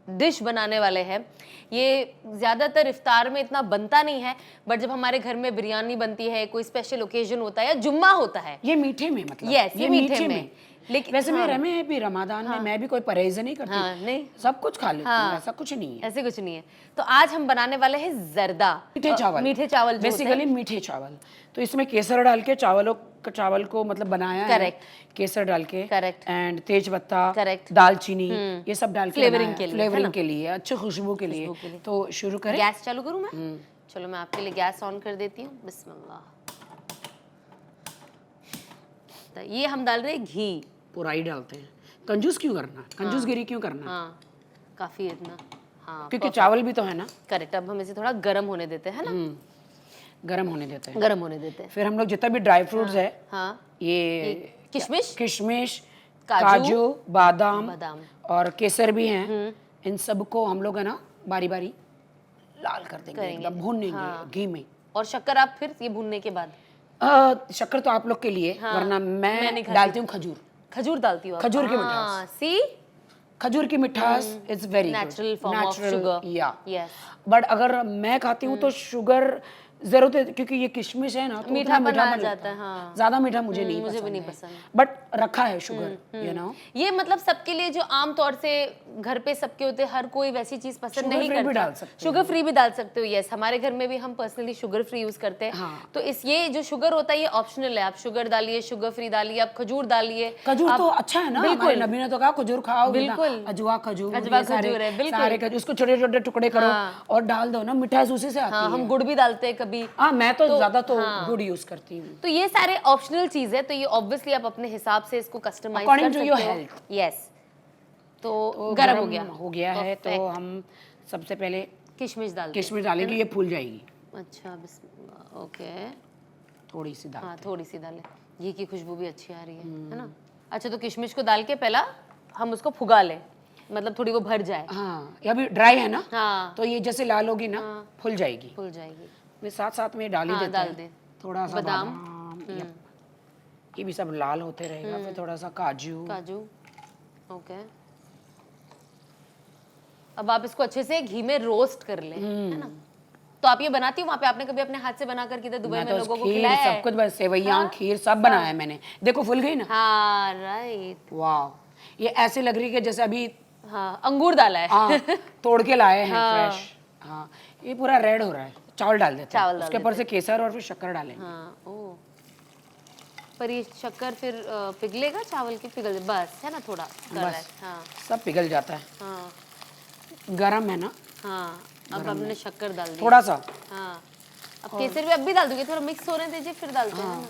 डिश बनाने वाले हैं, ये ज़्यादातर इफ्तार में इतना बनता नहीं है, बट जब हमारे घर में बिरयानी बनती है, कोई स्पेशल ओकेजन होता है या जुम्मा होता है, ये मीठे में मतलब यस ये मीठे में। लेकिन वैसे मैं मैं भी रमजान में मैं भी कोई परहेज नहीं करती। हाँ, नहीं, सब कुछ खा लेती हूँ, ऐसा कुछ नहीं है। ऐसे कुछ नहीं है। तो आज हम बनाने वाले हैं जर्दा, मीठे चावल। मीठे चावल बेसिकली मीठे चावल। तो इसमें केसर डाल के चावल को मतलब बनाया है। Correct. केसर डाल के, Correct. एंड तेज पत्ता, Correct. दालचीनी, ये सब डाल के Flavoring के लिए, फ्लेवरिंग के लिए, अच्छी खुशबू के लिए। तो शुरू करें। गैस चालू करूं मैं? चलो मैं आपके लिए गैस ऑन कर देती हूँ। बिस्मिल्लाह। तो ये हम डाल रहे हैं घी, पूरा ही डालते हैं। कंजूस क्यों करना, कंजूसगिरी क्यों करना? हाँ काफी इतना, हाँ क्योंकि चावल भी तो है ना। करेक्ट। अब हम इसे थोड़ा गर्म होने देते हैं ना, गर्म होने देते हैं। गर्म होने देते हैं। फिर हम लोग जितना भी ड्राई फ्रूट्स है, हाँ, ये किशमिश, काजू, बादाम बादाम और केसर भी हैं, इन सबको हम लोग है ना बारी बारी लाल कर देंगे, एकदम भूनेंगे घी में। और शक्कर आप फिर ये भूनने के बाद? शक्कर तो आप लोग के लिए, वरना मैं डालती हूँ खजूर। खजूर डालती हूँ? खजूर की मिठास। सी, खजूर की मिठास is very natural form of sugar. या यस। बट अगर मैं खाती हूँ तो शुगर जरूरत है, क्योंकि ये किशमिश है ना तो मीठा मीठा बना बन जाता है। हाँ, ज्यादा मीठा मुझे नहीं मुझे पसंद भी नहीं है। पसंद। बट रखा है शुगर, यू नो। ये मतलब सबके लिए जो आम तौर से घर पे सबके होते हैं, हर कोई वैसी चीज पसंद नहीं शुगर फ्री भी करता। डाल सकते शुगर फ्री भी डाल सकते हो। यस, हमारे घर में भी हम पर्सनली शुगर फ्री यूज करते हैं। हाँ। तो इस ये जो शुगर होता है ये ऑप्शनल है, आप शुगर डालिए, शुगर फ्री डालिए, आप खजूर डालिए। खजूर तो अच्छा है ना, हमारे नबी ने तो कहा खजूर खाओ, बिल्कुल। अजवा खजूर, अजवा ये खजूर है, बिल्कुल। सारे खजूर, उसको छोटे छोटे टुकड़े करो और डाल दो ना, मिठास उसी से आती हाँ, है। हम गुड़ भी डालते हैं कभी। हाँ, मैं तो ज्यादा तो गुड़ यूज करती हूँ। तो ये सारे ऑप्शनल चीज है, तो ये ऑब्वियसली आप अपने हिसाब से इसको कस्टमाइज कर According to सकते your हो। health. यस। तो गरम गरम हो गया है, तो हम सबसे पहले किशमिश डालते किशमिश डालेंगे, ये फूल जाएगी। हैं। अच्छा, बिस्मिल्लाह। ओके, थोड़ी सी दाल। हाँ थोड़ी सी डालें, घी की खुशबू भी अच्छी आ रही है ना। अच्छा, तो किशमिश को डाल के पहला हम उसको फुगा लें, मतलब थोड़ी वो भर जाए। हाँ, ये अभी ड्राई है ना, हाँ, तो ये जैसे लाल होगी ना फूल जाएगी। फुल जाएगी। मैं साथ साथ में डाल ही देते डाल हैं। दे। थोड़ा सा बादाम। यप। ये भी सब लाल होते रहेगा। फिर थोड़ा सा काजू। काजू। ओके, अब आप इसको अच्छे से घी में रोस्ट कर लें, है ना। तो आप ये बनाती हो वहाँ पे? आपने कभी अपने हाथ से बनाकर किधर दुबई मैं में तो लोगों को खीर खिलाया है? सब कुछ, बस सेवैयाँ, खीर सब बनाया है मैंने। देखो फूल गई ना। हाँ राइट। वाह, ये ऐसे लग रही है कि जैसे अभी हाँ, अंगूर डाला है। हाँ, तोड़ के लाए हैं फ्रेश। हाँ, ये पूरा रेड हो रहा है। चावल डाल देते हैं, उसके ऊपर से केसर और फिर शक्कर डालेंगे। हाँ, ओ, पर ये शक्कर फिर पिघलेगा चावल की? पिघल बस है ना, थोड़ा बस। हाँ सब पिघल जाता है। हाँ गरम है ना। हाँ, अब हमने शक्कर डाल दी थोड़ा सा। हाँ, अब केसर भी अब भी डाल दूंगी, थोड़ा मिक्स होने दीजिए फिर डालते हैं ना।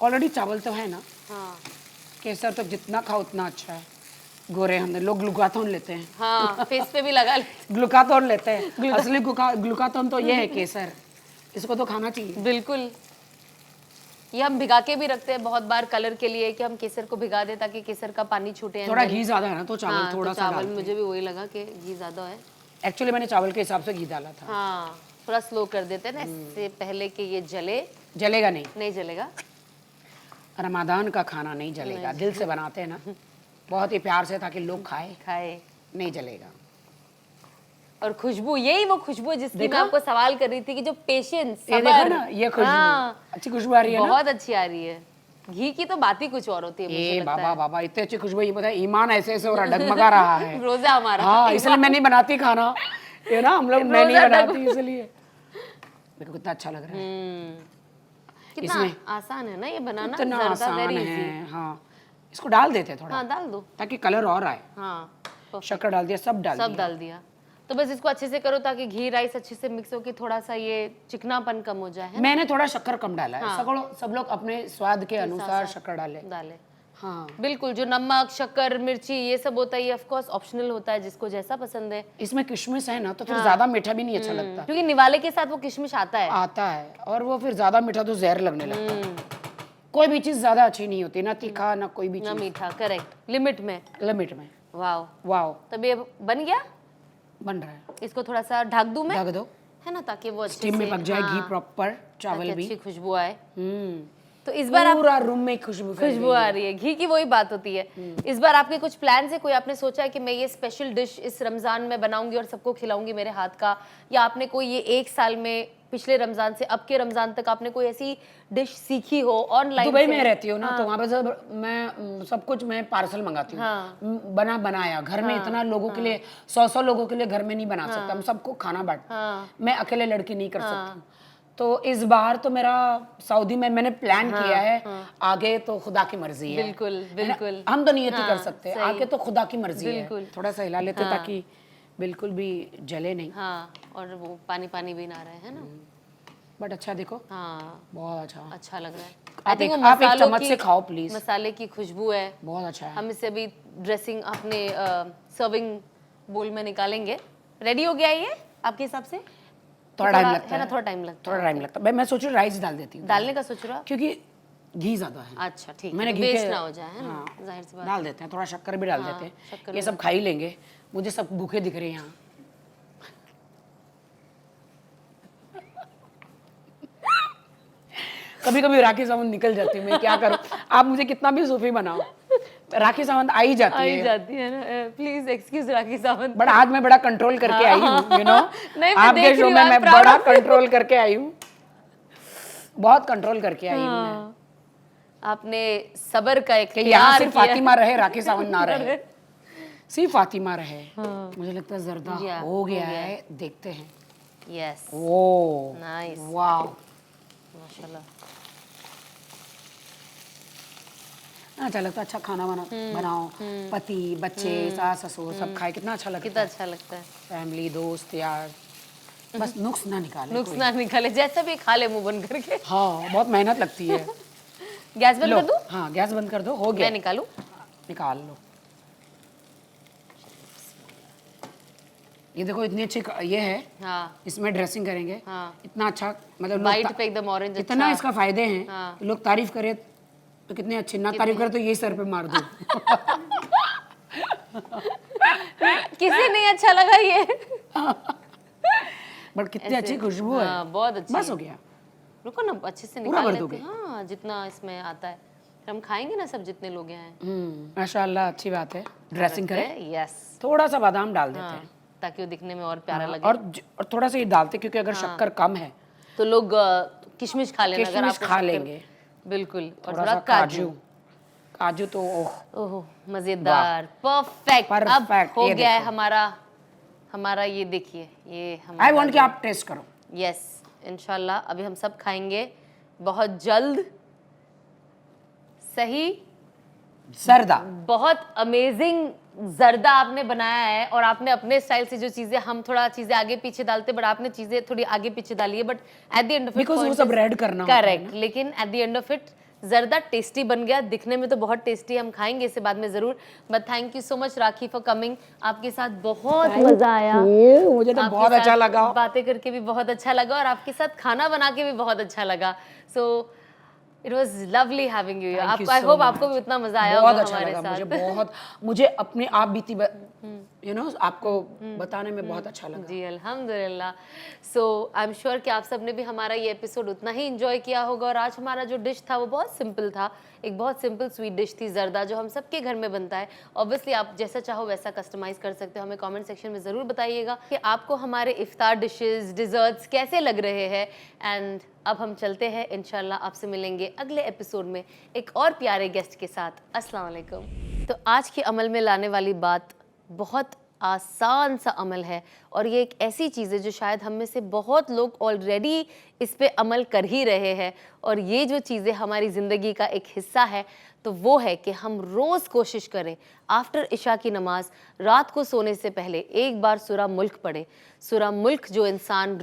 ऑलरेडी चावल तो है ना। हाँ केसर तो जितना खाओ उतना अच्छा है। गोरे हमने लोग ग्लूकाथोन लेते हैं। हाँ, फेस पे भी लगा ले। ग्लूकाथोन लेते हैं, असली ग्लूकाथोन तो ये है केसर। इसको तो खाना चाहिए। बिल्कुल, ये हम भिगा के भी रखते हैं बहुत बार कलर के लिए, कि हम केसर को भिगा दें ताकि केसर का पानी छूटे। थोड़ा घी ज्यादा है ना, तो चावल हाँ, थोड़ा तो सा चावल डालते मुझे भी वही लगा कि घी ज्यादा है। एक्चुअली मैंने चावल के हिसाब से घी डाला था। हाँ, थोड़ा स्लो कर देते हैं ना, इससे पहले कि ये जलेगा नहीं। नहीं जलेगा। रमजान का खाना नहीं जलेगा, दिल से बनाते हैं ना, बहुत ही प्यार से, ताकि लोग खाए खाए। नहीं जलेगा। और खुशबू, यही वो खुशबू है जिसकी मैं देखा? आपको सवाल कर रही थी कि जो पेशेंस, ये देखो ना, ये खुशबू हाँ, अच्छी खुशबू आ रही है ना। बहुत अच्छी आ रही है। घी की तो बात ही कुछ और होती है, मुझे ए लगता बाबा बाबा, इतनी अच्छी खुशबू, ये पता है ईमान ऐसे ऐसे हो रहा, डगमगा रहा है। है। रोजा हमारा। हाँ, इसलिए मैं नहीं बनाती खाना, ये ना हम लोग, मैं नहीं रोजा बनाती इसलिए। देखो कितना अच्छा लग रहा है, कितना इसमें आसान है ना ये बनाना, इतना जर्दा आसान वेरी है। इजी। हाँ, इसको डाल देते हैं थोड़ा हाँ डाल दो, ताकि कलर और आए। हाँ शक्कर डाल दिया, सब डाल सब दिया। डाल दिया। तो बस इसको अच्छे से करो ताकि घी राइस अच्छे से मिक्स हो के थोड़ा सा ये चिकनापन कम हो जाए, है ना? मैंने थोड़ा शक्कर कम डाला है, सब लोग अपने स्वाद के अनुसार शक्कर डाले। डाले, हाँ, बिल्कुल। जो नमक, शक्कर, मिर्ची ये सब होता है, ये ऑफ कोर्स ऑप्शनल होता है, जिसको जैसा पसंद है। इसमें किशमिश है ना, तो फिर ज्यादा मीठा भी नहीं अच्छा लगता, क्योंकि निवाले के साथ वो किशमिश आता है। आता है, और वो फिर ज्यादा मीठा तो जहर लगने लगता है। कोई भी चीज ज्यादा अच्छी नहीं होती, ना तीखा ना कोई भी ना चीज, मीठा, करेक्ट, लिमिट में। लिमिट में। वाओ, वाओ, तब ये बन गया। बन रहा है, इसको थोड़ा सा ढक दूं मैं, ढक दो, है ना, ताकि वो अच्छे स्टीम में से, पक जाए, घी हाँ, प्रॉपर, ताकि चावल भी। अच्छी खुशबू आए। हम्म, तो इस बार आप, पूरा रूम में खुशबू फैल खुशबू गई आ रही है, घी की वही बात होती है। इस बार आपके कुछ प्लान है? कोई आपने सोचा है कि मैं ये स्पेशल डिश इस रमजान में बनाऊंगी और सबको खिलाऊंगी मेरे हाथ का, या आपने कोई ये एक साल में, पिछले रमजान से अब के रमजान तक आपने कोई ऐसी डिश सीखी हो ऑनलाइन? दुबई में रहती हूँ ना, तो वहाँ पे मैं सब कुछ मैं पार्सल मंगाती हूँ। हाँ। बनाया घर में, इतना लोगों के लिए, 100 लोगों के लिए घर में नहीं बना सकता, हम सबको खाना बांट, मैं अकेले लड़की नहीं कर सकती हूँ। तो इस बार तो मेरा सऊदी में मैंने प्लान किया है, आगे तो खुदा की मर्जी है। बिल्कुल है ना? बिल्कुल, हम तो नियति कर सकते, सही। आगे तो खुदा की मर्जी है। बिल्कुल। थोड़ा सा हिला लेते ताकि बिल्कुल भी जले नहीं, हाँ, और वो पानी पानी भी ना रहे, है ना। बट अच्छा देखो, हाँ, बहुत अच्छा। अच्छा लग रहा है। आप I think एक- वो आप एक मसालों चम्मच की- से खाओ प्लीज, मसाले की खुशबू है। बहुत अच्छा है। हम इसे अभी ड्रेसिंग अपने सर्विंग बोल में निकालेंगे। रेडी हो गया ये आपके हिसाब से? थोड़ा टाइम लगता है ना, है, थोड़ा टाइम लगता थोड़ा टाइम लगता है। मैं सोच रही राइस डाल देती हूँ, डालने का सोच रहा हूँ? क्योंकि घी ज्यादा है। अच्छा ठीक मैंने है, घी वेस्ट के- ना हो जाए, है ना, हाँ, जाहिर सी बात। डाल देते हैं, थोड़ा शक्कर भी डाल देते शक्कर हैं, ये सब खा ही लेंगे। मुझे सब भूखे दिख रहे हैं यहाँ। कभी कभी राखी सावंत निकल जाती है, मैं क्या करूँ, आप मुझे कितना भी सूफी बनाओ, राखी सावंत आ ही जाती आई है। जाती है ना, please excuse Rakhi Sawant. But आज मैं बड़ा कंट्रोल करके आई हूँ, यू नो, नहीं, मैं आपके देख शो रही में हूँ, मैं I'm proud बड़ा of you। कंट्रोल करके आई हूँ, बहुत कंट्रोल करके आई हूँ मैं, आपने सबर का एक कि यहाँ प्यार सिर्फ किया। फातिमा रहे, राखी सावंत ना रहे, सिर्फ फातिमा रहे। मुझे लगता है जर्दा या, हो गया है, देखते हैं। यस, ओ नाइस, वाह, माशाल्लाह। अच्छा लगता है, अच्छा खाना बनाओ, पति बच्चे सास ससुर सब खाए, कितना अच्छा लगता कितना है। अच्छा लगता है। फैमिली दोस्त यार, बस नुक्स ना निकाले नुक्स कोई। ना निकाले, जैसे भी खा ले मुंह बंद करके। हाँ, बहुत मेहनत लगती है। गैस बंद लो, कर दूं? हाँ गैस बंद कर दो, हो मैं गया, निकालूं? निकाल लो। ये देखो इतनी अच्छी ये है, हाँ, इसमें ड्रेसिंग करेंगे, हाँ। इतना अच्छा, मतलब लोग वाइट पे एकदम ऑरेंज, इतना अच्छा। इसका फायदे हैं, हाँ। लोग तारीफ करे तो कितने अच्छे, ना तारीफ करे तो यही सर पे मार दो। किसे नहीं अच्छा लगा ये? बट कितनी अच्छी खुशबू है, हाँ, बहुत अच्छी। बस हो गया। रुको ना, अच्छे से पूरा निकाल भर लेते हैं। हाँ, जितना इसमें आता है हम खाएंगे ना सब, जितने लोग हैं। माशाल्लाह, अच्छी बात है। ड्रेसिंग करें, यस, थोड़ा सा बादाम डाल देते हैं, ताकि वो दिखने में और प्यारा लगे। और थोड़ा सा ये डालते, क्योंकि अगर शक्कर कम है तो लोग किशमिश खा लेना, अगर किशमिश आपको खा शक्कर- लेंगे, बिल्कुल, और थोड़ा थोड़ा सा काजू। काजू तो ओह, ओह मजेदार, परफेक्ट। अब Perfect, हो ये गया है देखो। हमारा ये देखिए, ये आई हमारा वांट कि आप टेस्ट करो। यस, इंशाल्लाह अभी हम सब खाएंगे बहुत जल्द। सही, जर्दा बहुत अमेजिंग जर्दा आपने बनाया है, और आपने अपने स्टाइल से जो चीजें, हम थोड़ा चीजें आगे पीछे डालते, बट आपने चीजें थोड़ी आगे पीछे डाली है, but at the end of it, because वो सब रेड करना होता है करेक्ट, लेकिन at the end of it जर्दा टेस्टी बन गया, दिखने में तो बहुत टेस्टी, हम खाएंगे इसे बाद में जरूर। But thank you so much rakhi for coming, आपके साथ बहुत मजा आया, मुझे तो आपके बहुत अच्छा साथ लगा। बातें करके भी बहुत अच्छा लगा, और आपके साथ खाना बना के भी बहुत अच्छा लगा। So it was lovely having you. Thank you I so hope much. आपको भी उतना मजा आया बहुत होगा अच्छा हमारे लगा मुझे, साथ। बहुत मुझे अपने आप बीती यू नो आपको बताने में बहुत अच्छा लगा। जी अल्हम्दुलिल्लाह। सो आई एम श्योर कि आप सब ने भी हमारा ये एपिसोड उतना ही इंजॉय किया होगा। और आज हमारा जो डिश था वो बहुत सिंपल था, एक बहुत सिंपल स्वीट डिश थी जर्दा, जो हम सबके घर में बनता है। ऑब्वियसली आप जैसा चाहो वैसा कस्टमाइज कर सकते हो। हमें कमेंट सेक्शन में ज़रूर बताइएगा कि आपको हमारे इफ्तार डिशेस, डिज़र्ट्स कैसे लग रहे हैं। एंड अब हम चलते हैं, इंशाल्लाह आपसे मिलेंगे अगले एपिसोड में एक और प्यारे गेस्ट के साथ। अस्सलाम वालेकुम। तो आज के अमल में लाने वाली बात बहुत आसान सा अमल है, और ये एक ऐसी चीज़ है जो शायद हम में से बहुत लोग ऑलरेडी इस पे अमल कर ही रहे हैं। और ये जो चीज़ें हमारी ज़िंदगी का एक हिस्सा है, तो वो है कि हम रोज़ कोशिश करें आफ्टर इशा की नमाज रात को सोने से पहले एक बार सूरा मुल्क पढ़े। सूरा मुल्क जो इंसान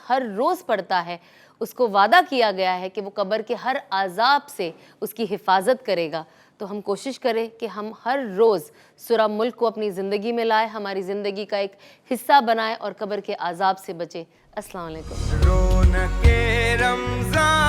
हर रोज़ पढ़ता है, उसको वादा किया गया है कि वो कब्र के हर आज़ाब से उसकी हिफाजत करेगा। तो हम कोशिश करें कि हम हर रोज़ सूरा मुल्क को अपनी ज़िंदगी में लाएं, हमारी ज़िंदगी का एक हिस्सा बनाएं और कब्र के आज़ाब से बचें। अस्सलाम वालेकुम। रौनके रमजान